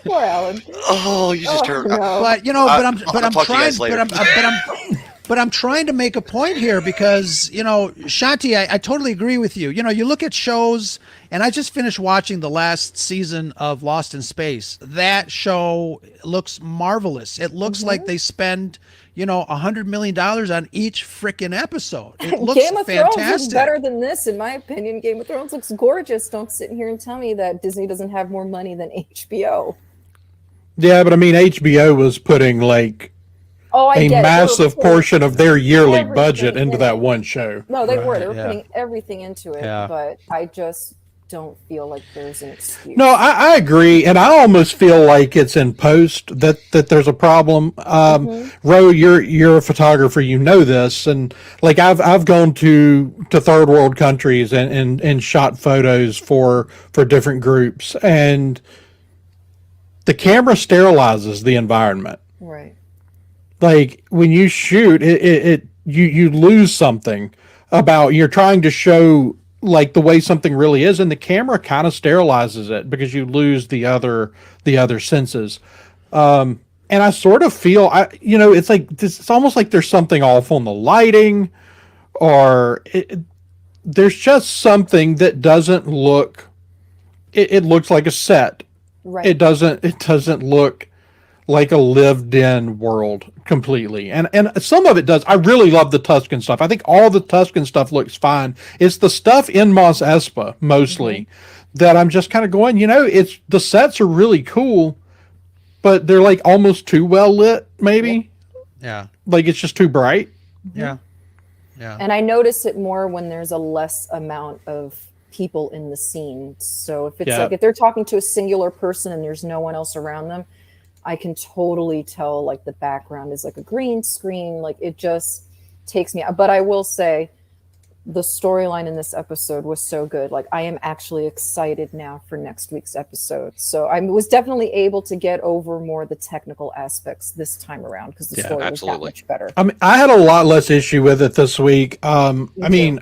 Poor Alan. Oh, you just hurt. No. But I'm trying to make a point here because, Shanti, I totally agree with you. You look at shows, and I just finished watching the last season of Lost in Space. That show looks marvelous. It looks like they spend, $100 million on each freaking episode. It looks Game of Thrones is fantastic. better than this, in my opinion. Game of Thrones looks gorgeous. Don't sit here and tell me that Disney doesn't have more money than HBO. Yeah, but I mean, HBO was putting like Oh, I a get it. They were massive putting portion of their yearly everything budget into in that it. one show. No, they were. They Right, were yeah. putting everything into it, Yeah. but I just don't feel like there's an excuse. No, I agree, and I almost feel like it's in post that there's a problem. Ro, you're a photographer, you know this, and like I've gone to third world countries and shot photos for different groups, and the camera sterilizes the environment. Right. Like when you shoot, you lose something about you're trying to show like the way something really is, and the camera kind of sterilizes it because you lose the other senses. And I sort of feel it's like this. It's almost like there's something off on the lighting, or there's just something that doesn't look. It looks like a set. Right. It doesn't look like a lived-in world completely, and some of it does. I really love the Tuscan stuff. I think all the Tuscan stuff looks fine. It's the stuff in Mos Espa mostly that I'm just kind of going. It's the sets are really cool, but they're like almost too well lit. Maybe Yeah. like it's just too bright. Yeah. Yeah. And I notice it more when there's a less amount of people in the scene. So if it's Yeah. like if they're talking to a singular person and there's no one else around them, I can totally tell like the background is like a green screen. Like it just takes me out. But I will say the storyline in this episode was so good. Like I am actually excited now for next week's episode. So I was definitely able to get over more of the technical aspects this time around because the story was that absolutely. much better. I mean, I had a lot less issue with it this week. I mean,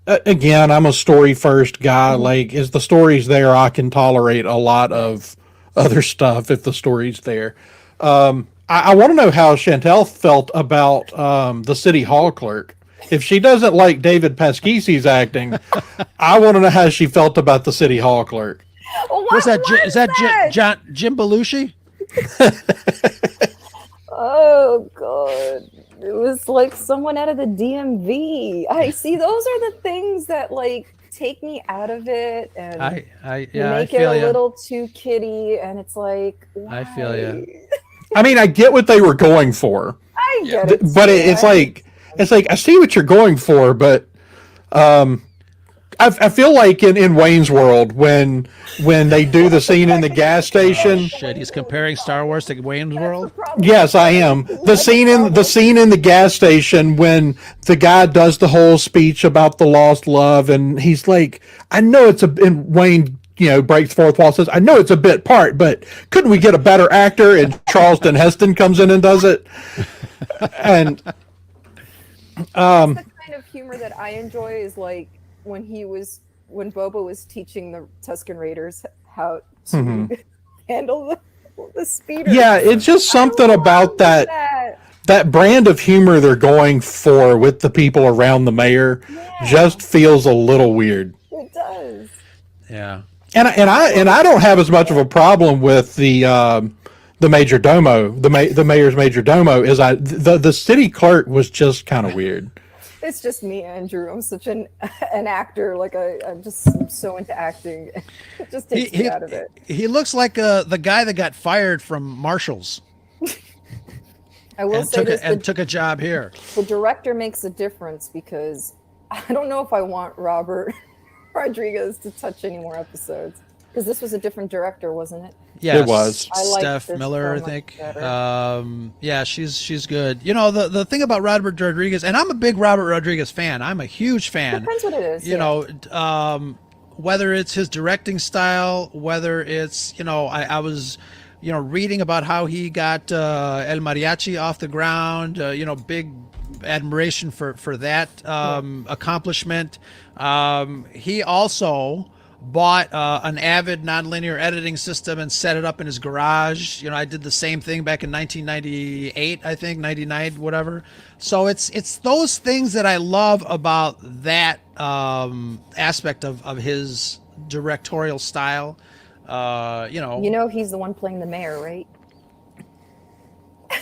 again, I'm a story first guy. Like, is the story's there, I can tolerate a lot of other stuff if the story's there. I want to know how Chantel felt about the city hall clerk. If she doesn't like David Pasquisi's acting, I want to know how she felt about the city hall clerk. What's that? Is that Jim Belushi? Oh god, it was like someone out of the DMV. I see. Those are the things that like take me out of it, and I make it feel a you. little too kiddie. And it's like, I feel ya. why? I mean, I get what they were going for, I get it, but too. it's like I see what you're going for, but I feel like in Wayne's World when they do the scene in the gas station. Shit, he's comparing Star Wars to Wayne's World. Yes, I am. The scene in the gas station when the guy does the whole speech about the lost love, and he's like, I know it's and Wayne, breaks fourth wall, says, I know it's a bit part, but couldn't we get a better actor? And Charleston Heston comes in and does it. And the kind of humor that I enjoy is like when Boba was teaching the Tuscan Raiders how to handle the speeder. yeah, it's just something about that brand of humor they're going for with the people around the mayor just feels a little weird. It does. Yeah. And I don't have as much of a problem with the major domo, the mayor's major domo. The city clerk was just kind of weird. It's just me, Andrew. I'm such an actor. Like I'm just so into acting. It just takes me out of it. He looks like the guy that got fired from Marshalls I will say this: took a job here. the director makes a difference because I don't know if I want Robert Rodriguez to touch any more episodes because this was a different director, wasn't it? Yeah, It was. I like Steph this Miller, so I think. much better. Yeah, she's good. You know, the thing about Robert Rodriguez, and I'm a big Robert Rodriguez fan. I'm a huge fan. Depends what it is. You know, whether it's his directing style, whether it's, I was, reading about how he got El Mariachi off the ground, big admiration for that accomplishment. He also bought an Avid nonlinear editing system and set it up in his garage. I did the same thing back in 1998, I think, 99, whatever. So it's those things that I love about that aspect of his directorial style. He's the one playing the mayor, right?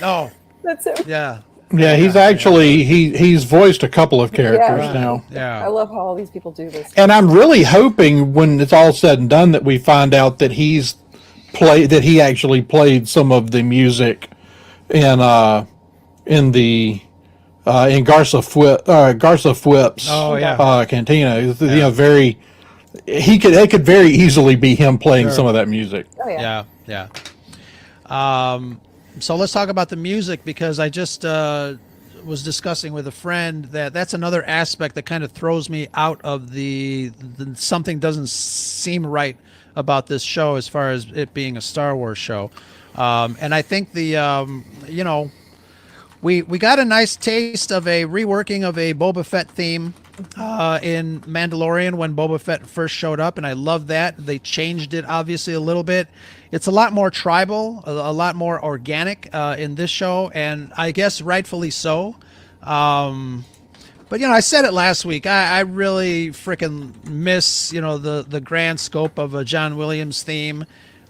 Oh, That's him. yeah. Yeah, he's actually he's voiced a couple of characters Yeah. now. Yeah. I love how all these people do this. And I'm really hoping when it's all said and done that we find out that he actually played some of the music in Garza Fwip's Oh, yeah. cantina. It could very easily be him playing some of that music. Oh yeah. Yeah. So let's talk about the music because I just was discussing with a friend that's another aspect that kind of throws me out of the something doesn't seem right about this show as far as it being a Star Wars show. And I think we got a nice taste of a reworking of a Boba Fett theme in Mandalorian when Boba Fett first showed up, and I love that. They changed it obviously a little bit. It's a lot more tribal, a lot more organic in this show, and I guess rightfully so. But I said it last week. I really freaking miss the grand scope of a John Williams theme,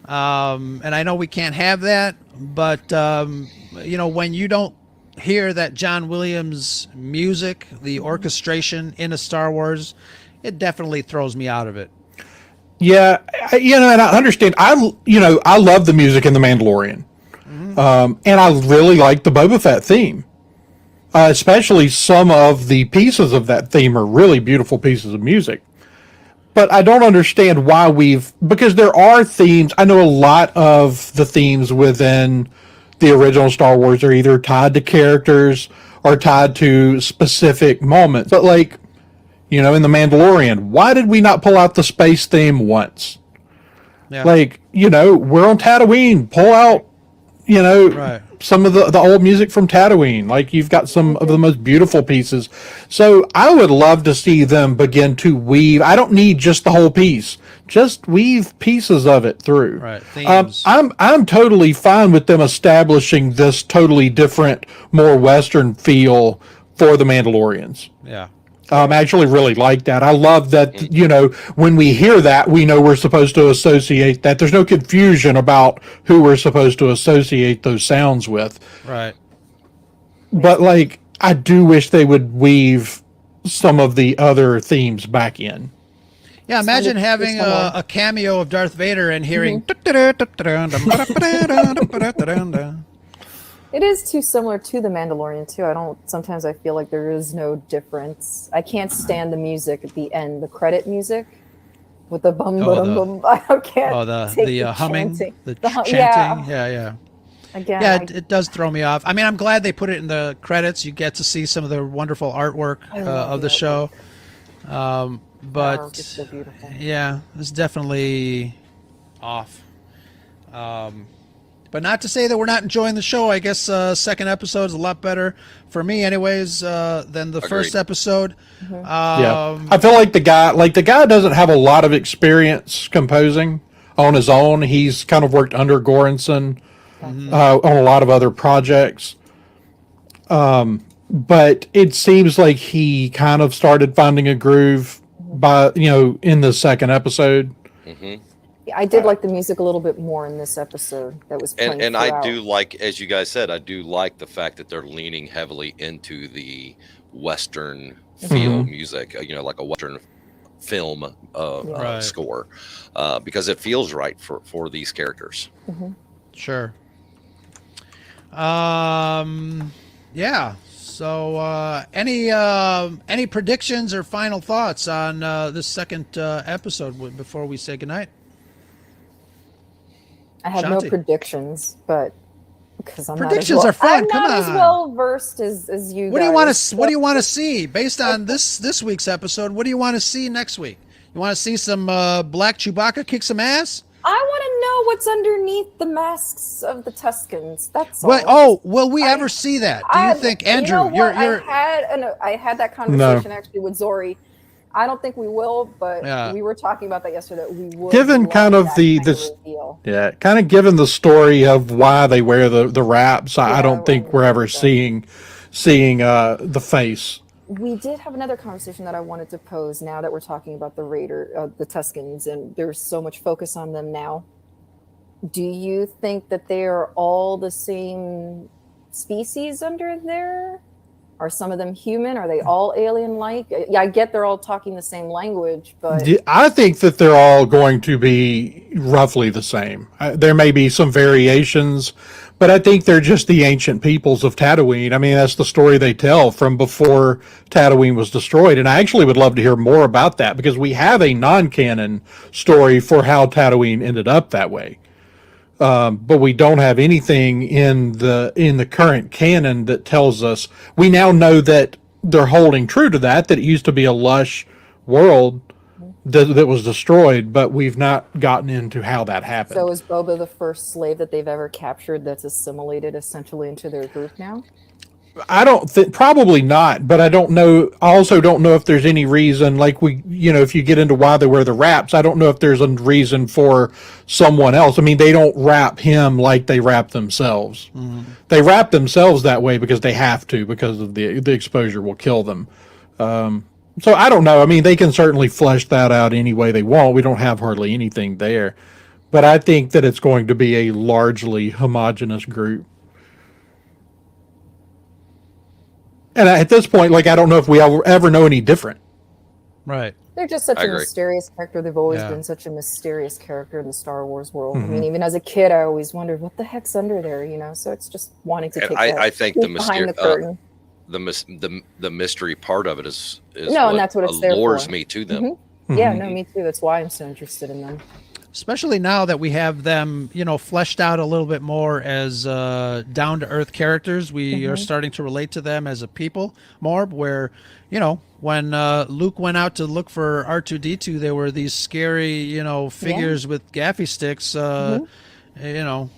and I know we can't have that. But when you don't hear that John Williams music, the orchestration in a Star Wars, it definitely throws me out of it. Yeah, and I understand. I love the music in The Mandalorian, and I really like the Boba Fett theme. Especially some of the pieces of that theme are really beautiful pieces of music. But I don't understand why because there are themes. I know a lot of the themes within the original Star Wars are either tied to characters or tied to specific moments. But in The Mandalorian, why did we not pull out the space theme once? Yeah. We're on Tatooine. Pull out, Right. some of the old music from Tatooine. You've got some of the most beautiful pieces. So I would love to see them begin to weave. I don't need just the whole piece. Just weave pieces of it through. Right. Themes. I'm totally fine with them establishing this totally different, more Western feel for the Mandalorians. Yeah. Actually really like that. I love that, when we hear that, we know we're supposed to associate that. There's no confusion about who we're supposed to associate those sounds with. Right. But, I do wish they would weave some of the other themes back in. Yeah, imagine having a cameo of Darth Vader and hearing. It is too similar to The Mandalorian too. Sometimes I feel like there is no difference. I can't stand the music at the end, the credit music with the bum bum bum. I can't. Oh, the humming, chanting. the Yeah. chanting. Yeah. Again, Yeah, it does throw me off. I mean, I'm glad they put it in the credits. You get to see some of the wonderful artwork love of the the show. But it's so beautiful. yeah, it's definitely off. But not to say that we're not enjoying the show. I guess second episode is a lot better for me, anyways, than the first episode. Yeah, I feel like the guy doesn't have a lot of experience composing on his own. He's kind of worked under Goranson on a lot of other projects. But it seems like he kind of started finding a groove in the second episode. I did like the music a little bit more in this episode that was playing And I throughout. do like, as you guys said, I do like the fact that they're leaning heavily into the Western feel music, like a Western film Right. score, because it feels right for these characters. Sure. Yeah. So, any predictions or final thoughts on this second episode before we say goodnight? I have Shanti. no predictions, but because I'm Predictions not as well, are fun. I'm Come not as on. well versed as you. What do you want guys. to What do you want to see based on this week's episode? What do you want to see next week? You want to see some Black Chewbacca kick some ass? I want to know what's underneath the masks of the Tuscans. That's all. Well, will we ever see that? Do you think, Andrew? You know what? You're I had that conversation actually with Zori. I don't think we will, but Yeah. we were talking about that yesterday. We would. Given love kind of that the- kind this- reveal. Yeah, kind of given the story of why they wear the wraps, I don't think we're ever seeing the face. We did have another conversation that I wanted to pose now that we're talking about the Tuscans, and there's so much focus on them now. Do you think that they are all the same species under there? Are some of them human? Are they all alien-like? Yeah, I get they're all talking the same language, but I think that they're all going to be roughly the same. There may be some variations, but I think they're just the ancient peoples of Tatooine. I mean, that's the story they tell from before Tatooine was destroyed. And I actually would love to hear more about that because we have a non-canon story for how Tatooine ended up that way. But we don't have anything in the current canon that tells us. We now know that they're holding true to that it used to be a lush world that was destroyed, but we've not gotten into how that happened. so is Boba the first slave that they've ever captured that's assimilated essentially into their group now? I don't think, probably not, but I don't know. I also don't know if there's any reason, like if you get into why they wear the wraps, I don't know if there's a reason for someone else. I mean, they don't wrap him like they wrap themselves. They wrap themselves that way because they have to, because of the exposure will kill them. So I don't know. I mean, they can certainly flesh that out any way they want. We don't have hardly anything there, but I think that it's going to be a largely homogenous group. And at this point, I don't know if we ever know any different. right. They're just such I a agree. mysterious character. They've always Yeah. been such a mysterious character in the Star Wars world. I mean, even as a kid, I always wondered what the heck's under there, So it's just wanting to And take I think the behind the curtain. the mystery part of it is No, and that's what it's there allures for. me to them. Yeah, no, me too. That's why I'm so interested in them. Especially now that we have them, fleshed out a little bit more as down to earth characters. We are starting to relate to them as a people more. Where, when Luke went out to look for R2D2, there were these scary, figures with gaffy sticks,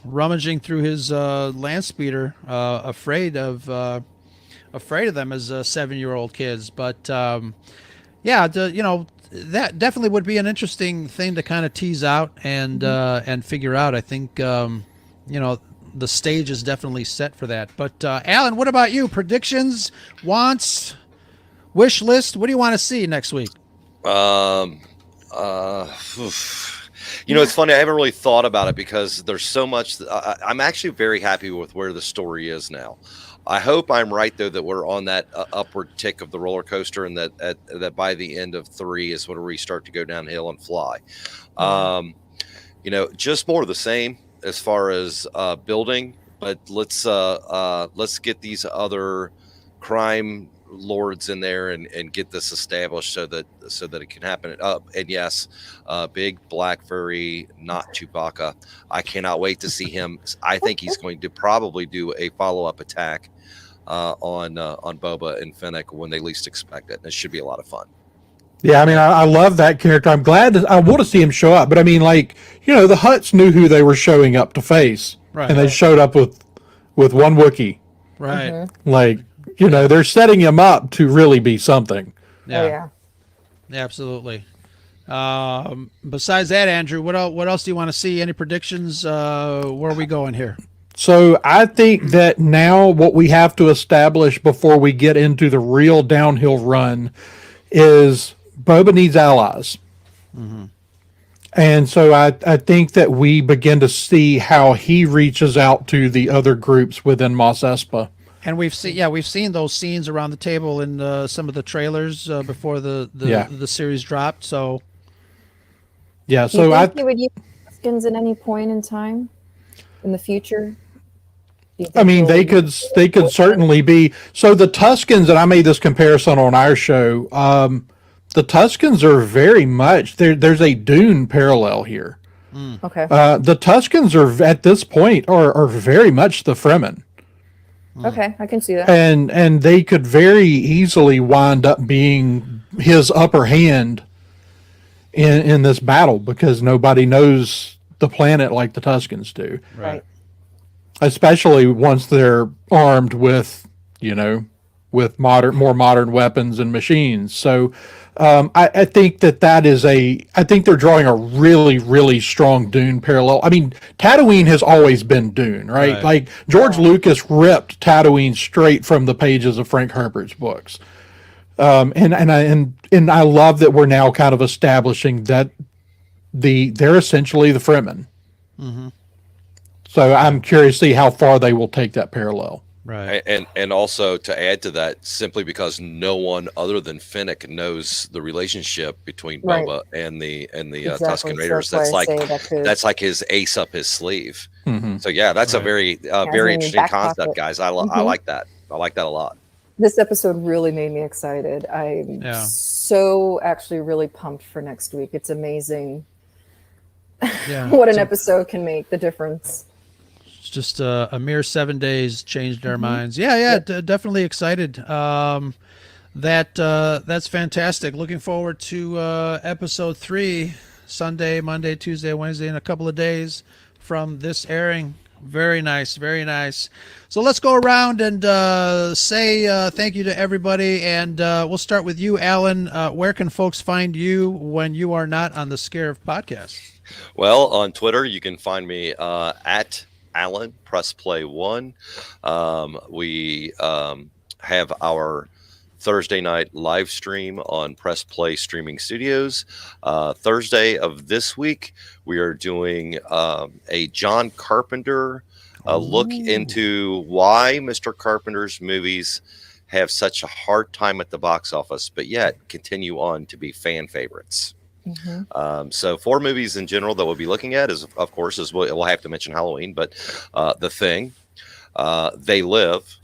rummaging through his land speeder, afraid of them as 7-year-old kids. But that definitely would be an interesting thing to kind of tease out and figure out. I think the stage is definitely set for that. But Alan, what about you? Predictions, wants, wish list? What do you want to see next week? It's funny. I haven't really thought about it because there's so much. I'm actually very happy with where the story is now. I hope I'm right, though, that we're on that upward tick of the roller coaster, and that by the end of 3 is when we start to go downhill and fly. Just more of the same as far as building, but let's get these other crime lords in there and get this established so that it can happen. And yes, big black furry, not Chewbacca. I cannot wait to see him. I think he's going to probably do a follow-up attack on Boba and Fennec when they least expect it. It should be a lot of fun. Yeah, I mean, I love that character. I'm glad that I want to see him show up. But I mean, the Hutts knew who they were showing up to face, Right. and they showed up with one Wookiee. Right. They're setting him up to really be something. Yeah. Oh, yeah. Absolutely. Besides that, Andrew, what else do you want to see? Any predictions? Where are we going here? So I think that now what we have to establish before we get into the real downhill run is Boba needs allies. And so I think that we begin to see how he reaches out to the other groups within Mos Espa. And we've seen those scenes around the table in some of the trailers before the Yeah. the series dropped. So Yeah, Do you so think he would use Tuskens at any point in time in the future? Do you I think mean, he'll they could certainly be. So the Tuscans, and I made this comparison on our show. The Tuscans are very much there's a Dune parallel here. Okay. The Tuscans are at this point are very much the Fremen, Okay, I can see that. and they could very easily wind up being his upper hand in this battle because nobody knows the planet like the Tuscans do, Right. especially once they're armed with with more modern weapons and machines. So I think that is I think they're drawing a really, really strong Dune parallel. I mean, Tatooine has always been Dune, right? Right. Like George Lucas ripped Tatooine straight from the pages of Frank Herbert's books. And I love that we're now kind of establishing that they're essentially the Fremen. So I'm curious to see how far they will take that parallel. right. And also to add to that, simply because no one other than Finnick knows the relationship between Right. Boba and the Exactly. Tusken So Raiders. that's why That's I like say that could- that's like his ace up his sleeve. Mm-hmm. So yeah, that's a Right. very in your very interesting back concept, pocket. guys. I Mhm. like that. I like that a lot. This episode really made me excited. I'm Yeah. so actually really pumped for next week. It's amazing Yeah. what an So episode can make the difference. it's just a mere 7 days changed our minds. Yeah. Definitely excited. That's fantastic. Looking forward to episode 3, Sunday, Monday, Tuesday, Wednesday, in a couple of days from this airing. Very nice, very nice. So let's go around and say thank you to everybody, and we'll start with you, Alan. Where can folks find you when you are not on the Scarif podcast? Well, on Twitter, you can find me at Alan Press Play 1. We have our Thursday night live stream on Press Play Streaming Studios. Thursday of this week, we are doing a John Carpenter look into why Mr. Carpenter's movies have such a hard time at the box office, but yet continue on to be fan favorites. So 4 movies in general that we'll be looking at is, of course, we'll have to mention Halloween, but The Thing, They Live,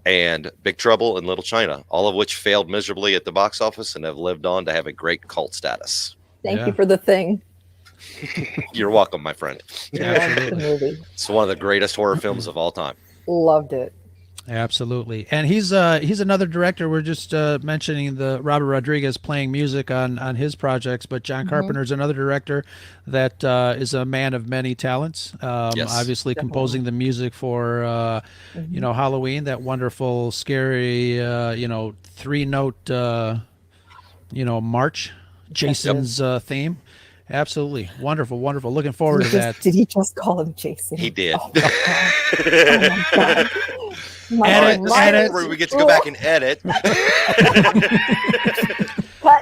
and Big Trouble in Little China, all of which failed miserably at the box office and have lived on to have a great cult status. Thank Yeah. you for the thing. You're welcome, my friend. Loved the movie. It's one of the greatest horror films of all time. Loved it. Absolutely, and he's another director. We're just mentioning the Robert Rodriguez playing music on his projects, but John Carpenter's another director that is a man of many talents. Yes. Obviously, composing the music for Halloween, that wonderful, scary 3-note march, Jason's theme. Absolutely wonderful, wonderful. Looking forward to that. Did he just call him Jason? He did. Oh my God. My All right, God. this is where we get to go back and edit. Cut.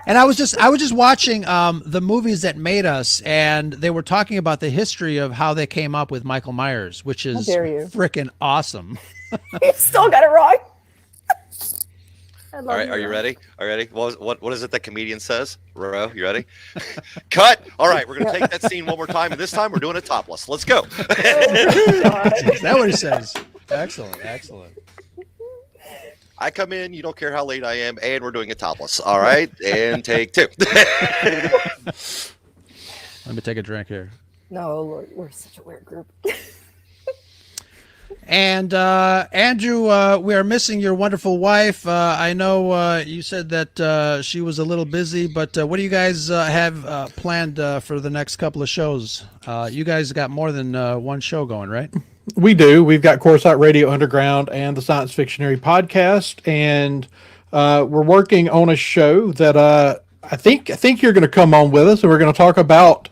And I was just watching the movies that made us, and they were talking about the history of how they came up with Michael Myers, which is dare you. freaking awesome. You still got it wrong. I love All right, are you ready? Are you ready? What is it that comedian says? Ro, you ready? Cut. All right, we're gonna take that scene one more time, and this time we're doing it topless. Let's go. Oh my God. Is that what he says? Excellent, excellent. I come in, you don't care how late I am, and we're doing it topless. All right, and take 2. Let me take a drink here. No, Lord, we're such a weird group. And Andrew, we are missing your wonderful wife. I know you said that she was a little busy, but what do you guys have planned for the next couple of shows? You guys got more than one show going, right? We do. We've got Corsight Radio Underground and the Science Fictionary podcast, and we're working on a show that I think you're going to come on with us, and we're going to talk about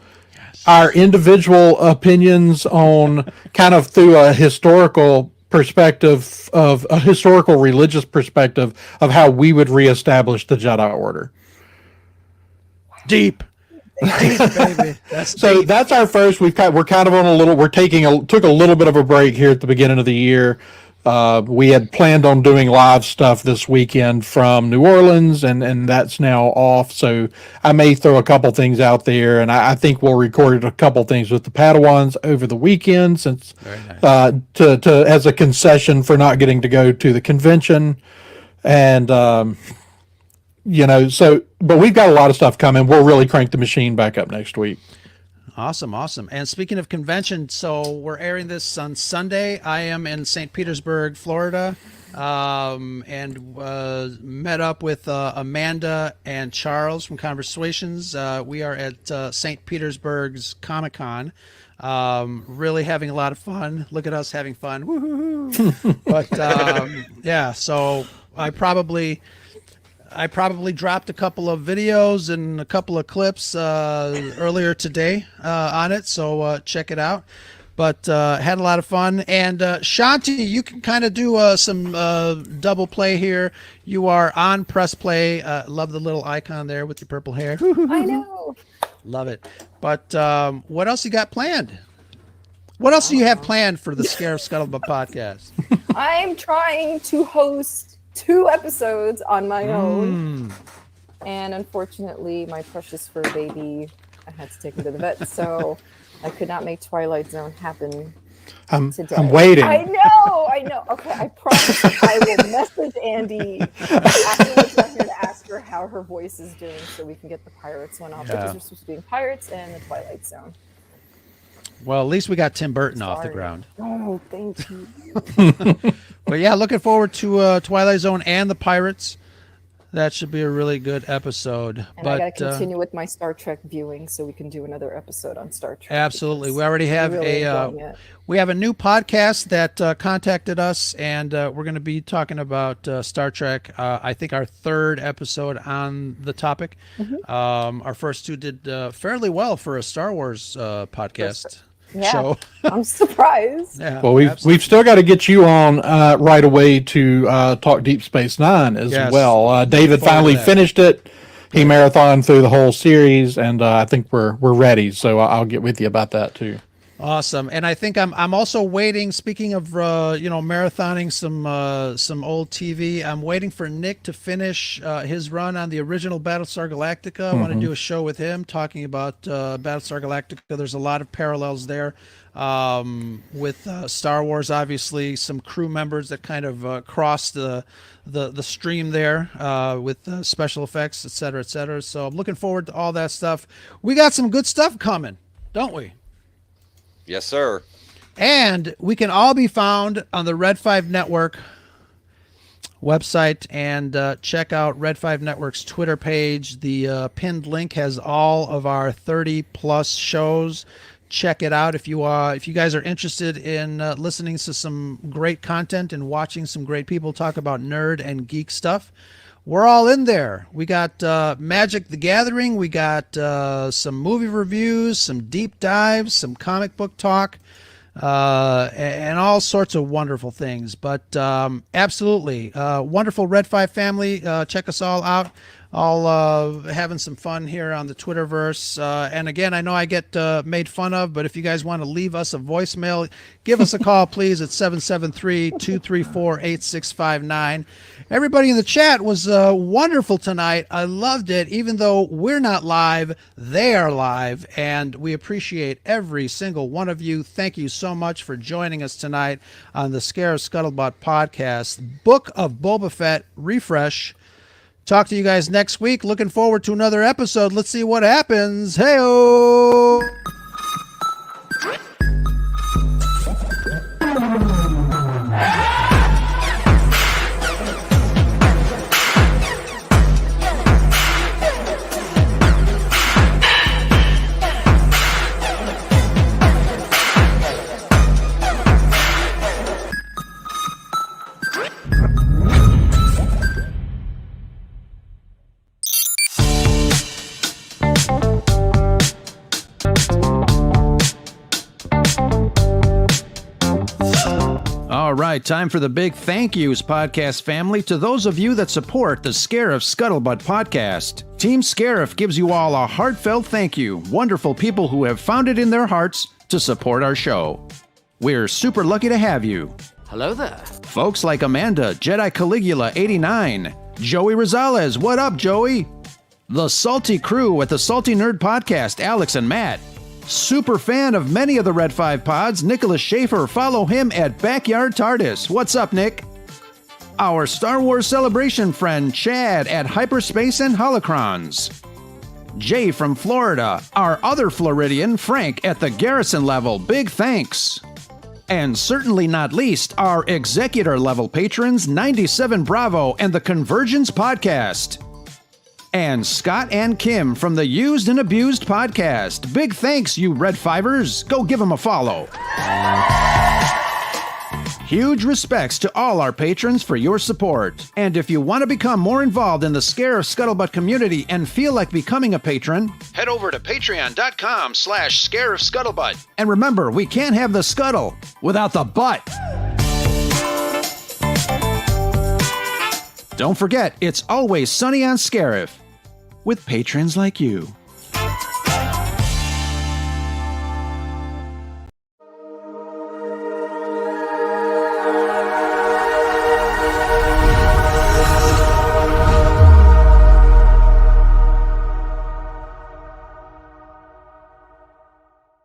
our individual opinions on kind of through a historical perspective of a historical religious perspective of how we would reestablish the Jedi Order. Deep. baby. That's So deep. that's our first. We're kind of on a little. Took a little bit of a break here at the beginning of the year. We had planned on doing live stuff this weekend from New Orleans, and that's now off. So I may throw a couple things out there, and I think we'll record a couple things with the Padawans over the weekend, since Very nice. to as a concession for not getting to go to the convention, and so. But we've got a lot of stuff coming. We'll really crank the machine back up next week. Awesome, awesome. And speaking of convention, so we're airing this on Sunday. I am in St. Petersburg, Florida, and met up with Amanda and Charles from Conversations. We are at St. Petersburg's Comic-Con. Really having a lot of fun. Look at us having fun. Woo-hoo-hoo. But yeah, so I probably dropped a couple of videos and a couple of clips earlier today on it, so check it out. But had a lot of fun. And Shanti, you can kind of do some double play here. You are on press play. Love the little icon there with your purple hair. I know. Love it. But what else you got planned? What else do you have planned for the Scarif Scuttlebutt podcast? I'm trying to host 2 episodes on my own, and unfortunately my precious fur baby, I had to take him to the vet, so I could not make Twilight Zone happen today. I'm waiting. I know. Okay, I promise I will message Andy afterwards. I'm here to ask her how her voice is doing so we can get the Pirates one off, because we're supposed to be in Pirates and the Twilight Zone. Well, at least we got Tim Burton off the Sorry. ground. Oh, thank you. But yeah, looking forward to Twilight Zone and the Pirates. That should be a really good episode. And but I got to continue with my Star Trek viewing, so we can do another episode on Star Trek. Absolutely, we already have really enjoying it. we have a new podcast that contacted us, and we're going to be talking about Star Trek. I think our 3rd episode on the topic. Our first 2 did fairly well for a Star Wars podcast Yeah, show. I'm surprised. Yeah, Well, we've still got to get you on right away to talk Deep Space Nine as Yes. well. David forward to finally that. finished it. He marathoned through the whole series, and I think we're ready. So I'll get with you about that too. Awesome. And I think I'm also waiting, speaking of marathoning some old TV, I'm waiting for Nick to finish his run on the original Battlestar Galactica. I want to do a show with him talking about Battlestar Galactica. There's a lot of parallels there with Star Wars, obviously, some crew members that kind of crossed the stream there with special effects, et cetera, et cetera. So I'm looking forward to all that stuff. We got some good stuff coming, don't we? Yes, sir. And we can all be found on the Red 5 Network website, and check out Red 5 Network's Twitter page. The pinned link has all of our 30 plus shows. Check it out if you guys are interested in listening to some great content and watching some great people talk about nerd and geek stuff. We're all in there. We got Magic the Gathering. We got some movie reviews, some deep dives, some comic book talk, and all sorts of wonderful things. But absolutely, wonderful Red 5 family. Check us all out. All having some fun here on the Twitterverse. And again, I know I get made fun of, but if you guys want to leave us a voicemail, give us a call, please, at 773-234-8659. Everybody in the chat was wonderful tonight. I loved it. Even though we're not live, they are live, and we appreciate every single one of you. Thank you so much for joining us tonight on the Scarif Scuttlebutt podcast. Book of Boba Fett refresh. Talk to you guys next week. Looking forward to another episode. Let's see what happens. Hey-o! right, time for the big thank yous, podcast family, to those of you that support the Scarif Scuttlebutt podcast. Team Scarif gives you all a heartfelt thank you, wonderful people who have found it in their hearts to support our show. We're super lucky to have you. Hello there. Folks like Amanda, Jedi Caligula 89, Joey Rosales, what up, Joey? The Salty Crew at the Salty Nerd Podcast, Alex and Matt. Super fan of many of the Red 5 pods, Nicholas Schaefer. Follow him at Backyard TARDIS. What's up, Nick? Our Star Wars Celebration friend, Chad at Hyperspace and Holocrons. Jay from Florida. Our other Floridian, Frank at the Garrison level. Big thanks. And certainly not least, our executor level patrons, 97 Bravo and the Convergence Podcast. And Scott and Kim from the Used and Abused Podcast. Big thanks, you Red Fivers. Go give them a follow. Huge respects to all our patrons for your support. And if you want to become more involved in the Scarif Scuttlebutt community and feel like becoming a patron, head over to patreon.com/Scarif Scuttlebutt. And remember, we can't have the scuttle without the butt. Don't forget, it's always sunny on Scarif with patrons like you.